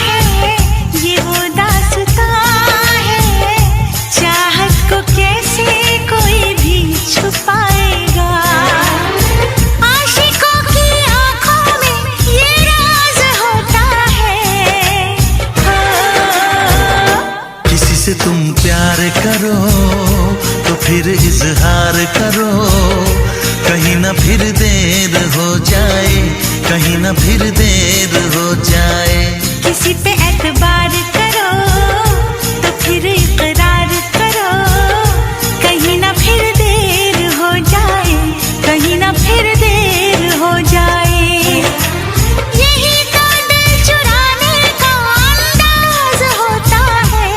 है ये वो दास्तां है, चाहत को कैसे कोई भी छुपाएगा। आशिकों की आंखों में ये राज होता है। किसी से तुम प्यार करो तो फिर इजहार करो, कहीं ना फिर देर हो जाए, कहीं ना फिर देर हो जाए। किसी पे एतबार करो तो फिर इकरार करो, कहीं ना फिर देर हो जाए, कहीं ना फिर देर हो जाए। यही तो दिल चुराने का अंदाज होता है।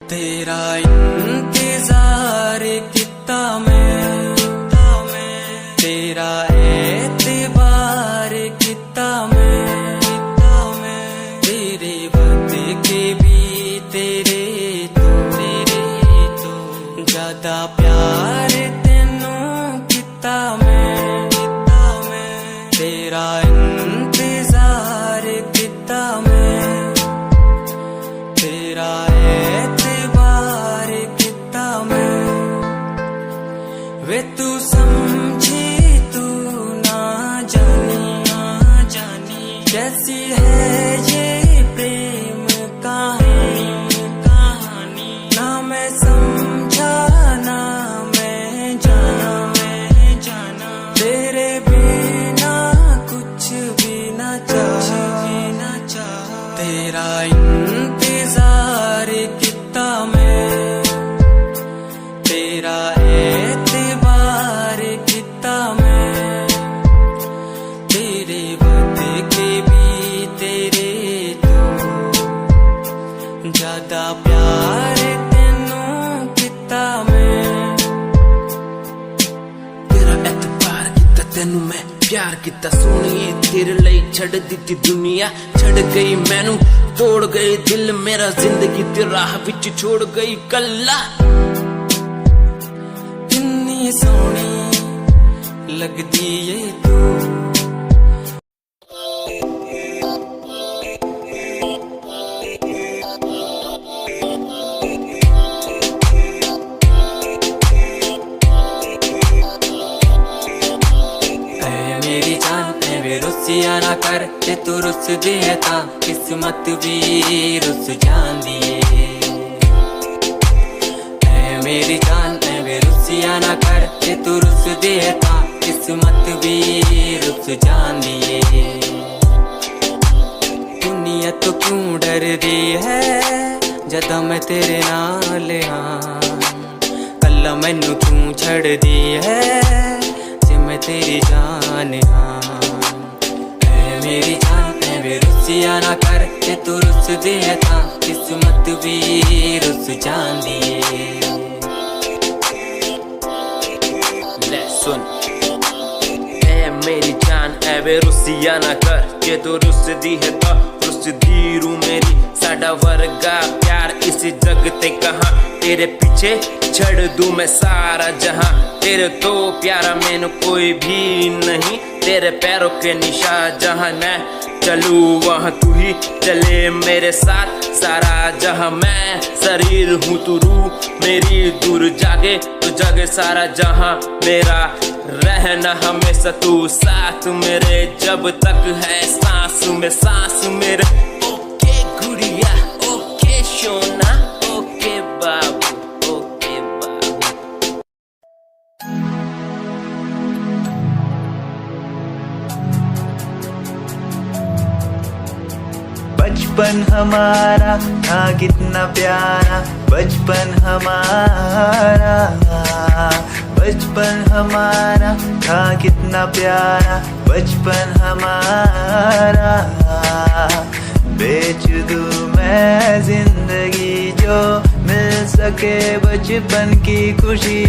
तेरा इंतजार कितना मैं, तेरा एतबार कितना मैं, तेरे वक्त के भी तेरे तो ज्यादा प्यार तेनू कितना मैं, तेरा इंतजार कितना मैं, तेरा एतबार कितना मैं। वे तू समझी तू ना जानी कैसी है ये प्रेम कहानी, ना मैं समझा ना मैं जाना, तेरे बिना कुछ भी ना चाह, तेरा इंतजार कितना मैं, तेरा एतबार कितना मैं, तेरे वक्त के भी तेरे तो ज्यादा प्यार तेनू कितना मैं। तेरा एतबार किता तेनू मैं प्यार किता सोनिए, तेरे लिए छड़ दिती दुनिया, छड़ गई मैनू तोड़ गई दिल मेरा, जिंदगी ते राह विच छोड़ गई कल्ला। कितनी सोहनी लगदी है तू, मेरी जान वे रुसिया ना कर, ते तू रुस दे ता किस्मत भी रुस जांदी है। मेरी जान वे रुसिया ना कर, ते तू रुस दे ता किस्मत भी रुस जांदी है। दुनिया तो क्यों डर दी है जदा मैं तेरे नाल हाँ, कल्ला मैनू क्यों छड़ दी है जे मैं तेरी जान हाँ। मेरी जान वे रुसिया ना कर, ते तू रुस दे था किस्मत भी रुस जांदी है। ले सुन ए मेरी जान ए वे रुसिया ना कर, जे तू रुस दी है तो रुस दी रू मेरी, साडा वर्गा प्यार इस जग ते कहां, तेरे पीछे छड़ दूं मैं सारा जहां, तेरे तो प्यारा मैनू कोई भी नहीं, तेरे पैरों के निशान जहां मैं चलूं वहां तू ही चले मेरे साथ, सारा जहां मैं शरीर हूँ तू रूह मेरी, दूर जागे तो जागे सारा जहां मेरा, रहना हमेशा तू साथ मेरे, जब तक है सांस में सांस मेरे। ओके गुड़िया ओके सोना ओके बाबू ओके बाबू। बचपन हमारा था कितना प्यारा, बचपन हमारा, बचपन हमारा था कितना प्यारा, बचपन हमारा। बेच दूं मैं जिंदगी जो मिल सके बचपन की खुशी,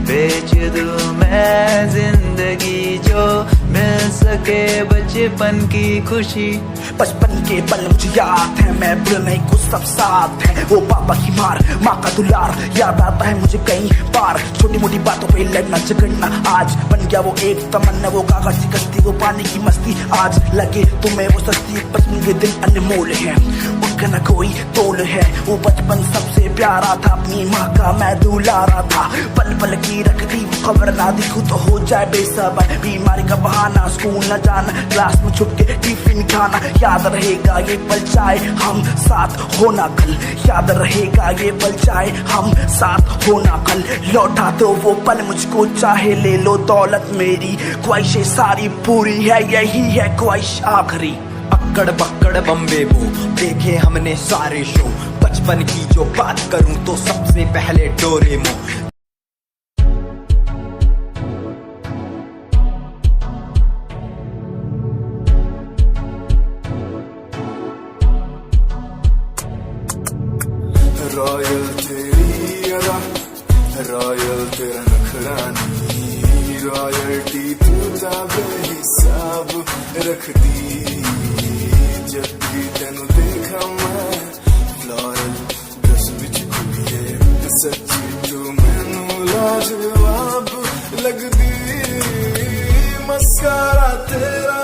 बेच दूं मैं जिंदगी जो मिल सके बचपन की खुशी। बचपन के पल मुझे याद है, मैं भूल नहीं कुछ सब साथ है, वो पापा की मार माँ का दुलार याद आता है मुझे कई बार, छोटी मोटी बातों पे लड़ना झगड़ना आज बन गया वो एक तमन्ना, वो कागज की कश्ती वो पानी की मस्ती, आज लगे तुम्हें वो सस्ती, बचपन के दिन अनमोल है उनका न कोई तोल है, वो बचपन सबसे प्यारा था, अपनी माँ का मैं दुलारा था, पल पल की रखती वो खबर ना दिखूं तो हो जाए बेसबर, बीमारी का बहाना स्कूल न जाना, क्लास में छुप के टिफिन खाना, याद रहेगा ये पल चाहे हम साथ होना कल, याद रहेगा ये पल चाहे हम साथ होना कल, लौटा दो वो पल मुझको चाहे ले लो दौलत मेरी, ख्वाहिशें सारी पूरी है यही है ख्वाहिश आखिरी। अक्कड़ बक्कड़ बम्बे वो देखे हमने सारे शो, बचपन की जो बात करूं तो सबसे पहले डोरेमोन। रॉयल तेरी अदा, रॉयल तेरा नखरानी, रॉयल्टी तू ता बेहिसाब रखदी। जब भी तेनू देखा मैं फ्लोरल ड्रेस विच कुड़िए, सच्ची तू मैनू लाजवाब लगदी। मस्कारा तेरा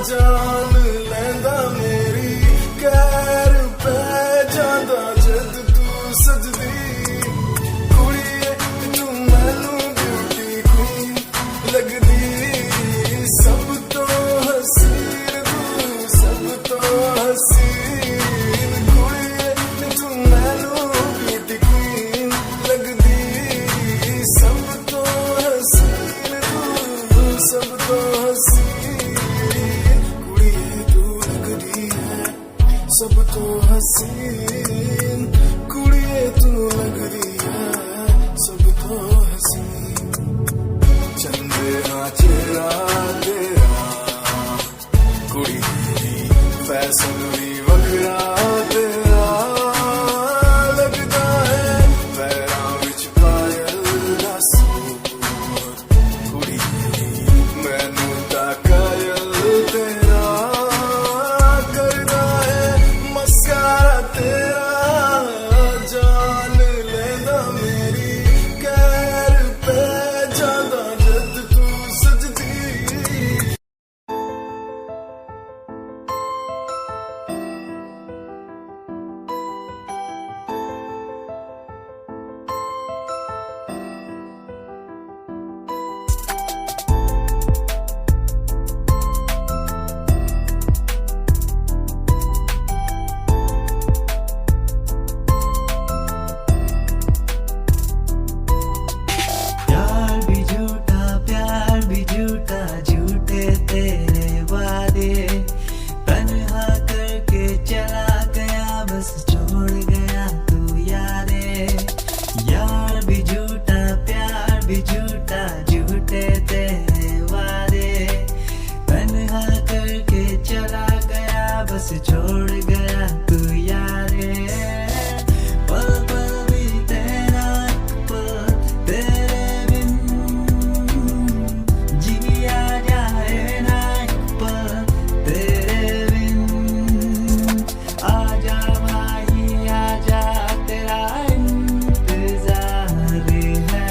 जान लैंदा मेरी, कैर पै जांदा जद तू सजदी। कुड़िए तू मैनू ब्यूटी क्वीन लगदी, सब तो हसीन तू, सब तो हसीन। कुड़िए तू मैनू ब्यूटी क्वीन लगदी, सब तो हसीन तू, सब तो हसीन। कुड़िए तू लगदी है सब तो हसीन, कुड़िए तू लगदी है सब तो हसीन। चंदे हाँ चेहरा तेरा, कुड़ी फैशन भी वखरा तेरा लगदा है। पैरां विच पायल दा सूट, कुड़ी मैनू ता कायल तेरा करदा है। मस्कारा तेरा जान लेंदा मेरी, कैर पै जांदा जद तू सजदी। प्यार भी झूठा, प्यार भी झूठा, झूठे तेरे वादे। तन्हा करके चला गया, बस छोड़ गया तू यारे। यार भी झूठा, प्यार भी झूठा, झूठे तेरे वादे। तन्हा करके चला गया, बस छोड़ गया तू यारे। पल पल भी तेरा, पल तेरे बिन जिया जाए ना, पल तेरे बिन। आजा माही आजा, तेरा इंतजार है।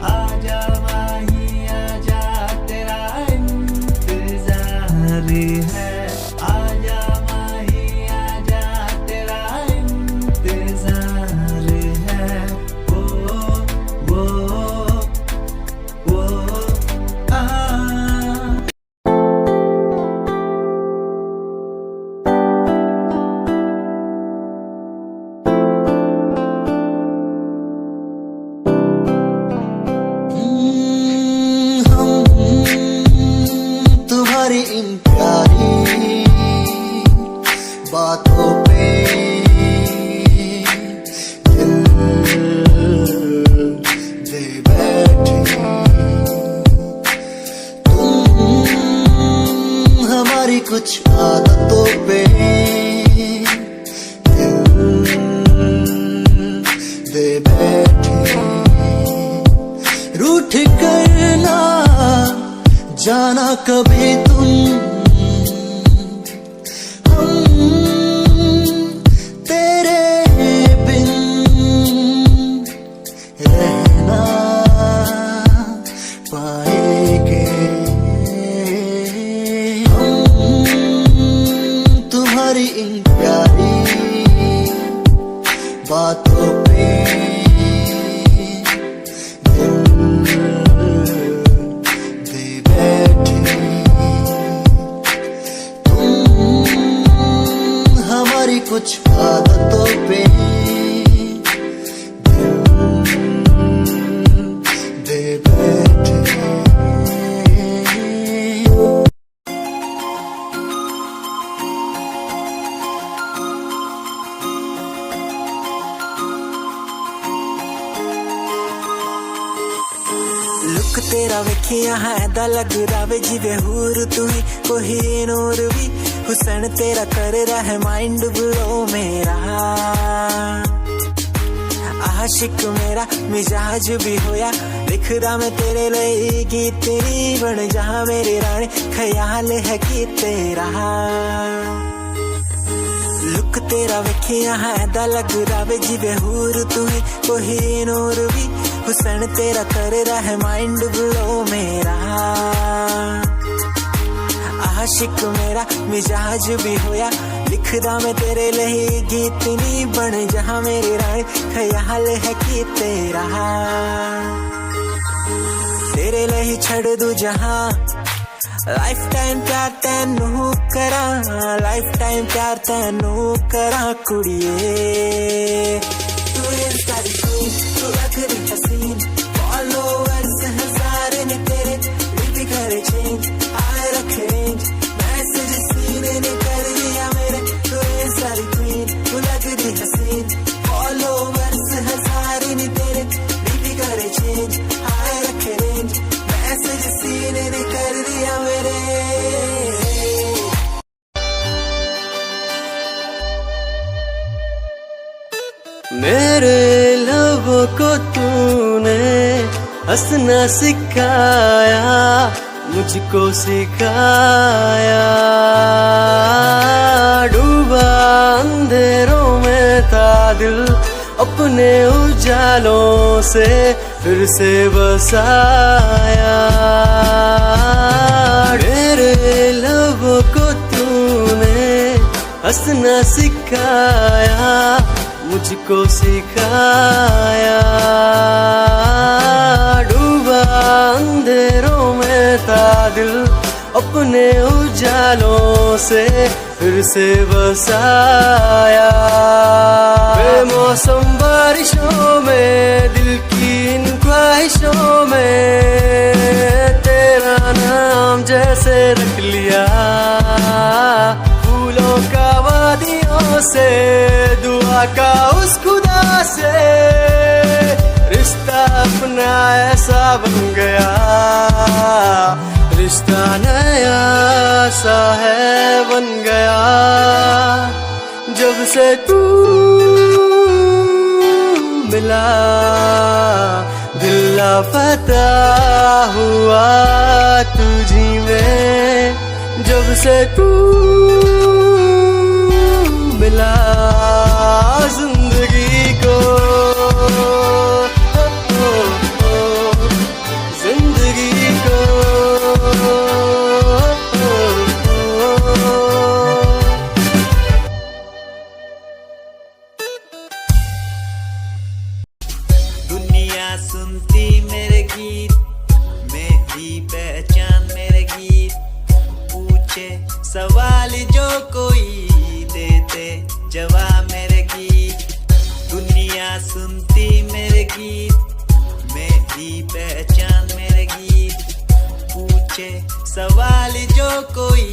आजा माही आजा, तेरा इंतजार है। आजा माही आजा, तेरा इंतजार है। वो आ हम तुम्हारी इन प्यारी बातों पे दिल दे बैठे। तुम हमारी कुछ आदतों पे दिल दे बैठे। रूठ करना जाना कभी तुम, हम तेरे बिन रहना पाएंगे। हम तुम्हारी इन प्यारी बातों पे दे बैठे। तुम हमारी कुछ आदतों पे दे बैठे। लुक तेरा वेखिया है दा लग रावे जिवे हूर तू ही कोई नूर भी। हुसन तेरा कर रहा है माइंड ब्लो मेरा। आशिक मेरा मिजाज भी होया लिखदा मैं तेरे लिए गीत तेरी बन जा मेरी रानी ख्याल है कि तेरा लुक तेरा वेखिया है दा लगदा वे जिवे हूर तू ही कोई नूर भी हुसन तेरा कर रहा है माइंड ब्लो मेरा आशिक मेरा मिजाज भी होया लिखदा मैं तेरे लिए गीत नी बन जहां मेरी रानी ख्याल है कि तेरा तेरे लिए छड़ दूं जहां लाइफ टाइम प्यार तैनू करा लाइफ टाइम प्यार तैनू करा कुड़िए तू इंस्टा दी क्वीन तू लगदी हसीन फॉलोअर्स हजार ने तेरे भी करे चेंज आए रखे रेंज मैसेज सीन ने कर दिया मेरे तू इंस्टा दी क्वीन तू लगदी हसीन फॉलोअर्स हजार ने तेरे भी करे चेंज आए रखे रेंज मैसेज सीन ने कर दिया मेरे मेरे लबों को तूने हंसना सिखाया मुझको सिखाया डूबा अंधेरों में था दिल अपने उजालों से फिर से बसाया मेरे लबों को तूने हंसना सिखाया मुझको सिखाया डूबा अंधेरों में था दिल अपने उजालों से फिर से बसाया बेमौसम बारिशों में दिल की इन ख्वाहिशों में तेरा नाम जैसे रख लिया फूलों का वादियों से दुआ का उस खुदा से रिश्ता अपना ऐसा बन गया रिश्ता नया सा है बन गया जब से तू मिला दिल लापता हुआ तुझी में जब से तू मिला जिंदगी को जिंदगी को दुनिया सुनती मेरे गीत मेरी पहचान मेरे गीत पूछे सवाल जो कोई देते जवाब मेरे गीत दुनिया सुनती मेरे गीत मेरी पहचान मेरे गीत पूछे सवाल जो कोई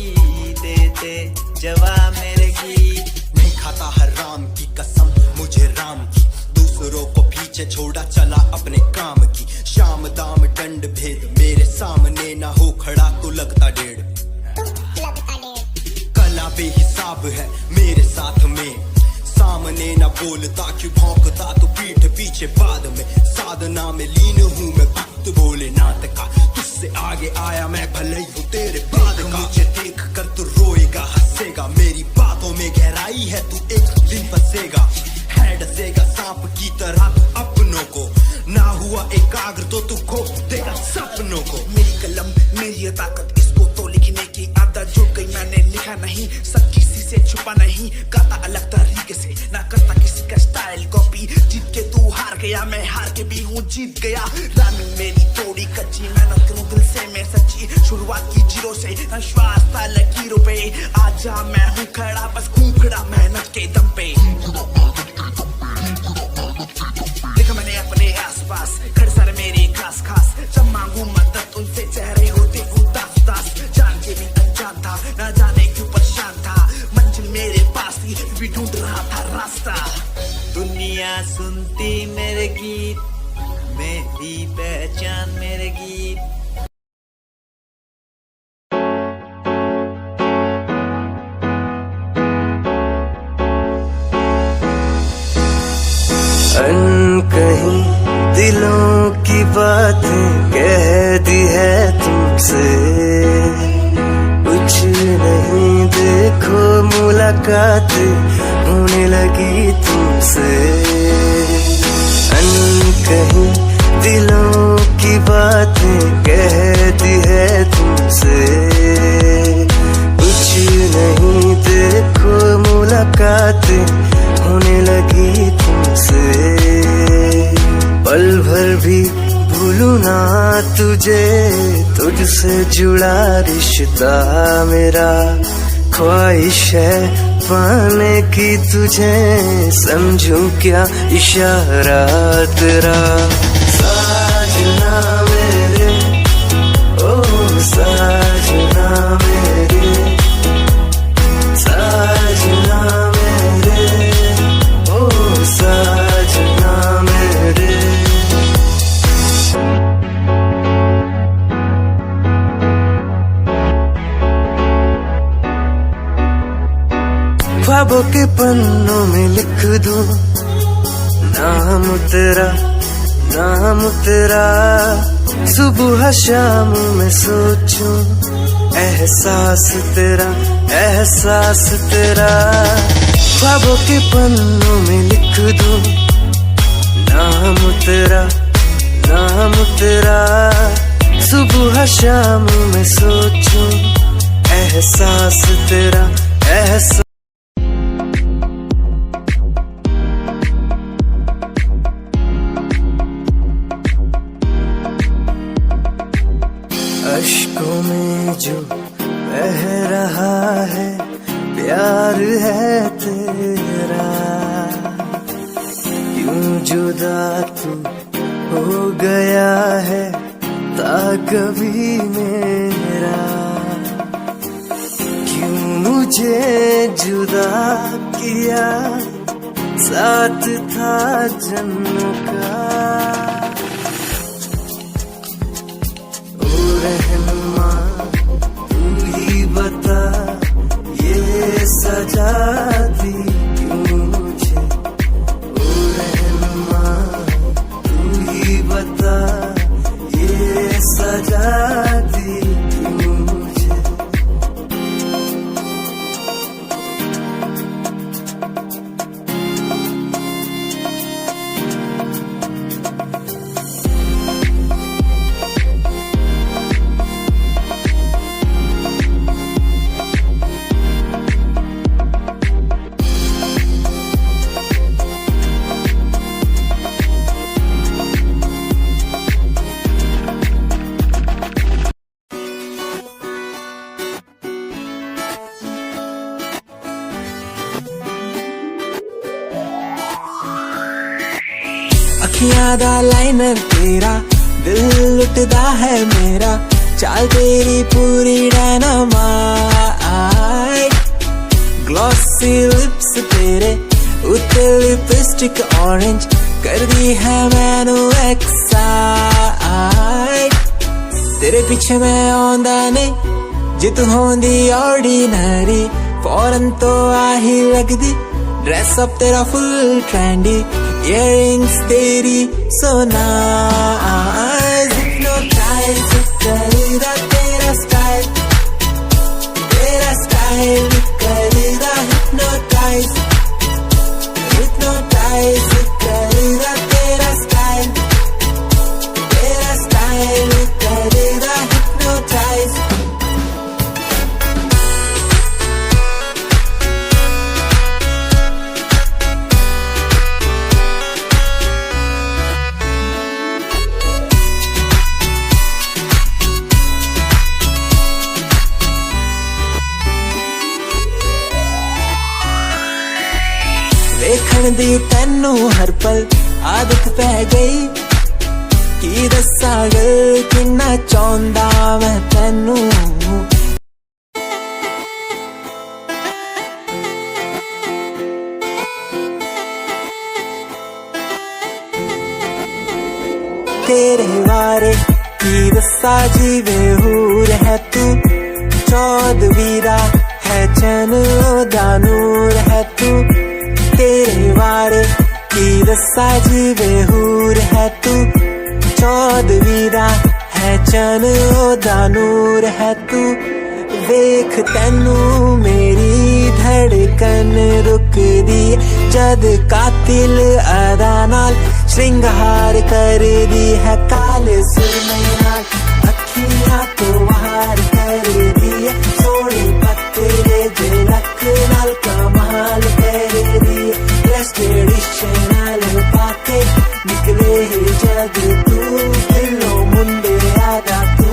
देते जवाब मेरे गीत नहीं खाता हराम की कसम मुझे राम की दूसरों को पीछे छोड़ा चला अपने काम की शाम दाम दंड भेद मेरे सामने ना हो खड़ा तो लगता डेढ़ कला बेहिसाब है मेरे साथ में सामने ना बोलता क्यों भौंकता तो पीठ पीछे बाद में साधना में लीन हूँ मैं भक्त भोलेनाथ का तुझसे आगे आया मैं भले ही हूँ तेरे बाद का मुझे देख कर तू रोएगा हंसेगा मेरी बातों में गहराई है तू एक दिन फंसेगा है डसेगा सांप की तरह तू अपनों को ना हुआ एकाग्र तो तू खो देगा सपनों को मेरी कलम मेरी ताकत इसको तो लिखने की आदत जो गई मैंने लिखा नहीं सब किसी से छुपा नहीं गाता अलग तरीके से ना करता किसी का स्टाइल कॉपी जीत के तू हार गया मैं हार के भी हूँ जीत गया रानी मेरी थोड़ी कच्ची मेहनत करूँ दिल से मैं सच्ची शुरुआत की जीरो से विश्वास था लकीरों पे आजा मैं हूँ खड़ा बस खूंखड़ा मेहनत के दम पे देखा मैंने अपने आसपास खड़े सारे मेरे खास खास जब मांगू मदद उनसे चेहरे होते उदास उदास जान के भी अनजान था न जाने क्यों परेशान था मंजिल मेरे पास थी भी ढूंढ रहा था रास्ता दुनिया सुनती मेरे गीत मेरी पहचान मेरे गीत अनकरीब तुमसे कुछ नहीं, देखो मुलाकात होने लगी तुमसे। अनकही दिलों की बातें कहती है तुमसे, कुछ नहीं, देखो मुलाकात होने लगी तुमसे। पल भर भी भूलूं ना तुझे, तुझसे जुड़ा रिश्ता मेरा। ख्वाहिश है पाने की तुझे, समझूं क्या इशारा तेरा। साजना मेरे, ओ साजना मेरे, साजना मेरे, ओ साजना मेरे। ख्वाबों के पन्नों में लिख दूं नाम तेरा, नाम तेरा। सुबह शाम में सोचूं एहसास तेरा, एहसास तेरा। ख्वाबों के पन्नों में लिख दूं नाम तेरा, नाम तेरा। सुबह शाम में सोचूं एहसास तेरा, एहसास। अश्कों में जो बह रहा है प्यार है तेरा, यूं जुदा तू हो गया है ता कभी मेरा। क्यों मुझे जुदा किया, साथ था जन्मों का। रहनुमा तू ही बता, ये सजा दी क्यों मुझे। ओ रहनुमा तू ही बता, ये सजा दी क्यों मुझे। अखियां दा लाइनर तेरा, दिल लुटदा है मेरा। चाल तेरी पूरी डायनामाइट, ग्लॉसी लिप्स तेरे उत्ते लिपस्टिक ऑरेंज कर दी है मैनू एक्साइट। तेरे पीछे मैं आंदा नहीं, जे तू होंदी ऑर्डिनरी फौरन तो आही लगदी। ड्रेस अप तेरा फुल ट्रेंडी, इयररिंग्स तेरी so nice, hypnotize करेगा तेरा स्टाइल, तेरा स्टाइल करेगा hypnotize, hypnotize करेगा तेरा स्टाइल, तेरा स्टाइल करेगा hypnotize। देखण दी तैनू हर पल आदत पै गई, की दस्सां गल किन्ना चाहुंदा मैं तैनू। तेरे बारे की दस्सां जीवे हूर है तू, चौदवीरा है चैन दा नूर है तू। तेरे बारे की दस्सा जीवे हूर है तू, चौदवीरा है पहचान ओदा नूर है तू वेख तैनू मेरी धड़कन रुकदी जद कातिल अदा नाल श्रृंगार कर दी है काले सुरमे नाल अखियां तो वार कर दी है सोनी पत्ते झलक नाल कमाल कर दी है ड्रेस ट्रेडिशनल पाके निकले जग तू दिलों मुंडे आदा तू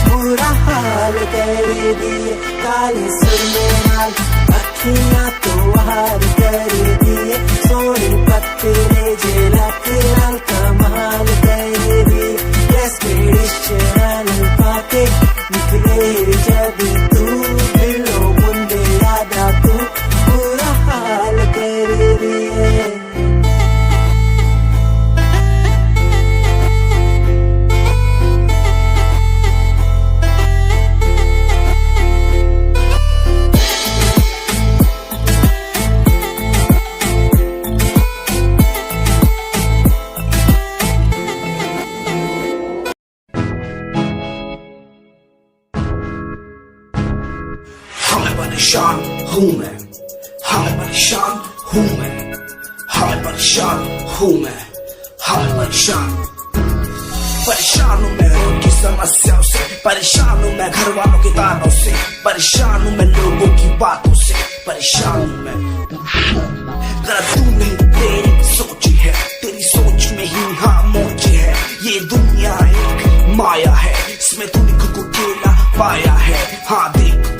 बुरा हाल कर दी है काले सुरमे नाल अखियां तो वार कर दी है सोनी पत्ते झलक नाल कमाल कर दी ड्रेस ट्रेडिशनल पाके निकले जग तू दिलों मुंडे आदा तू बुरा हाल कर दी है परेशान हूँ मैं, हाँ मैं परेशान हूँ मैं, हाँ मैं परेशान हूँ मैं, हाँ मैं परेशान हूँ मैं रोज की समस्याओं से, परेशान हूँ मैं घर वालों के तानों से, परेशान हूँ मैं लोगों की बातों से, परेशान हूँ मैं गलत तू नहीं तेरी सोच है, तेरी सोच में ही हाँ मोची है, ये दुनिया एक माया है, इसमें तूने खुद को अकेला पाया है, हाँ देख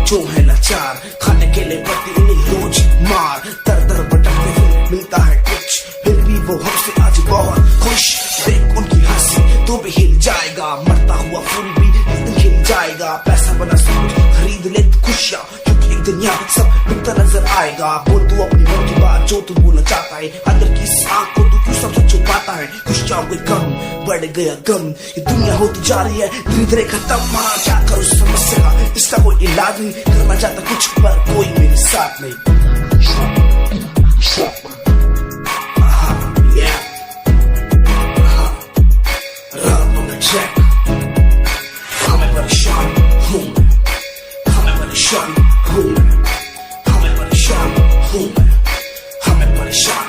जो है लाचार खाने के लिए पड़ती उन्हें रोज मार दर दर भटकते हुए मिलता है कुछ फिर भी वो हमसे आज बहुत खुश देख उनकी हंसी तो भी हिल जाएगा मरता हुआ फूल भी एक दिन हिल जाएगा पैसा बना सब खरीद ले खुशियाँ क्योंकि एक दिन यहाँ सब बिकता नजर आएगा बोल तू अपनी मन की बात जो तू बोलना चाहता है अंदर की इस आँख को तू क्यों सबसे छुपाता है खुशियाँ हुई कम बढ़ गया गम ये दुनिया होती जा रही है धीरे धीरे खत्म हाँ क्या करूँ समस्या का इसका कोई इलाज नहीं करना चाहता कुछ पर कोई मेरे साथ नहीं हमें परेशान हूँ हमें परेशान हूँ हमें परेशान हूँ हमें परेशान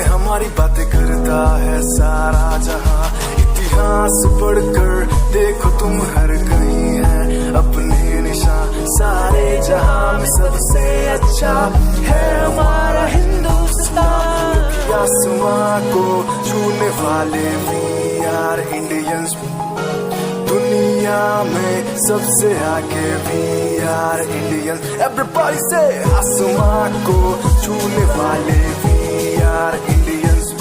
हमारी बातें करता है सारा जहां इतिहास पढ़कर देखो तुम हर कहीं है अपने निशान सारे जहां में सबसे अच्छा है हमारा हिंदुस्तान आसमां को छूने वाले वी आर इंडियंस दुनिया में सबसे आगे वी आर इंडियंस एवरीबॉडी से आसमां को छूने वाले वी आर इंडियंस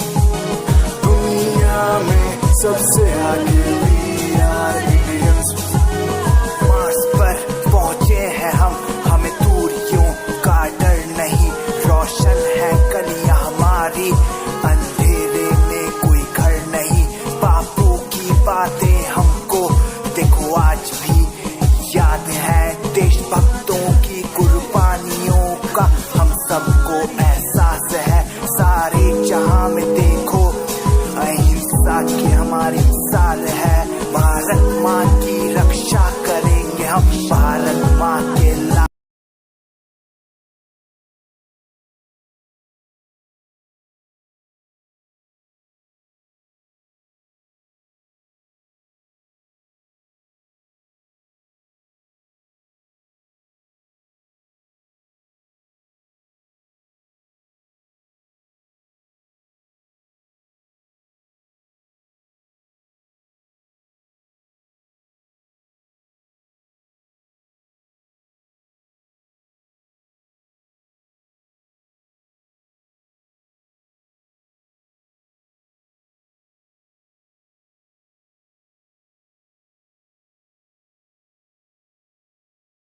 दुनिया में सबसे आगे वी आर इंडियंस मार्स पर पहुंचे हैं हम हमें दूरियों का डर नहीं रोशन है गलियां हमारी अंधेरे में कोई घर नहीं बापू की बातें हमको देखो आज भी याद है देशभक्तों की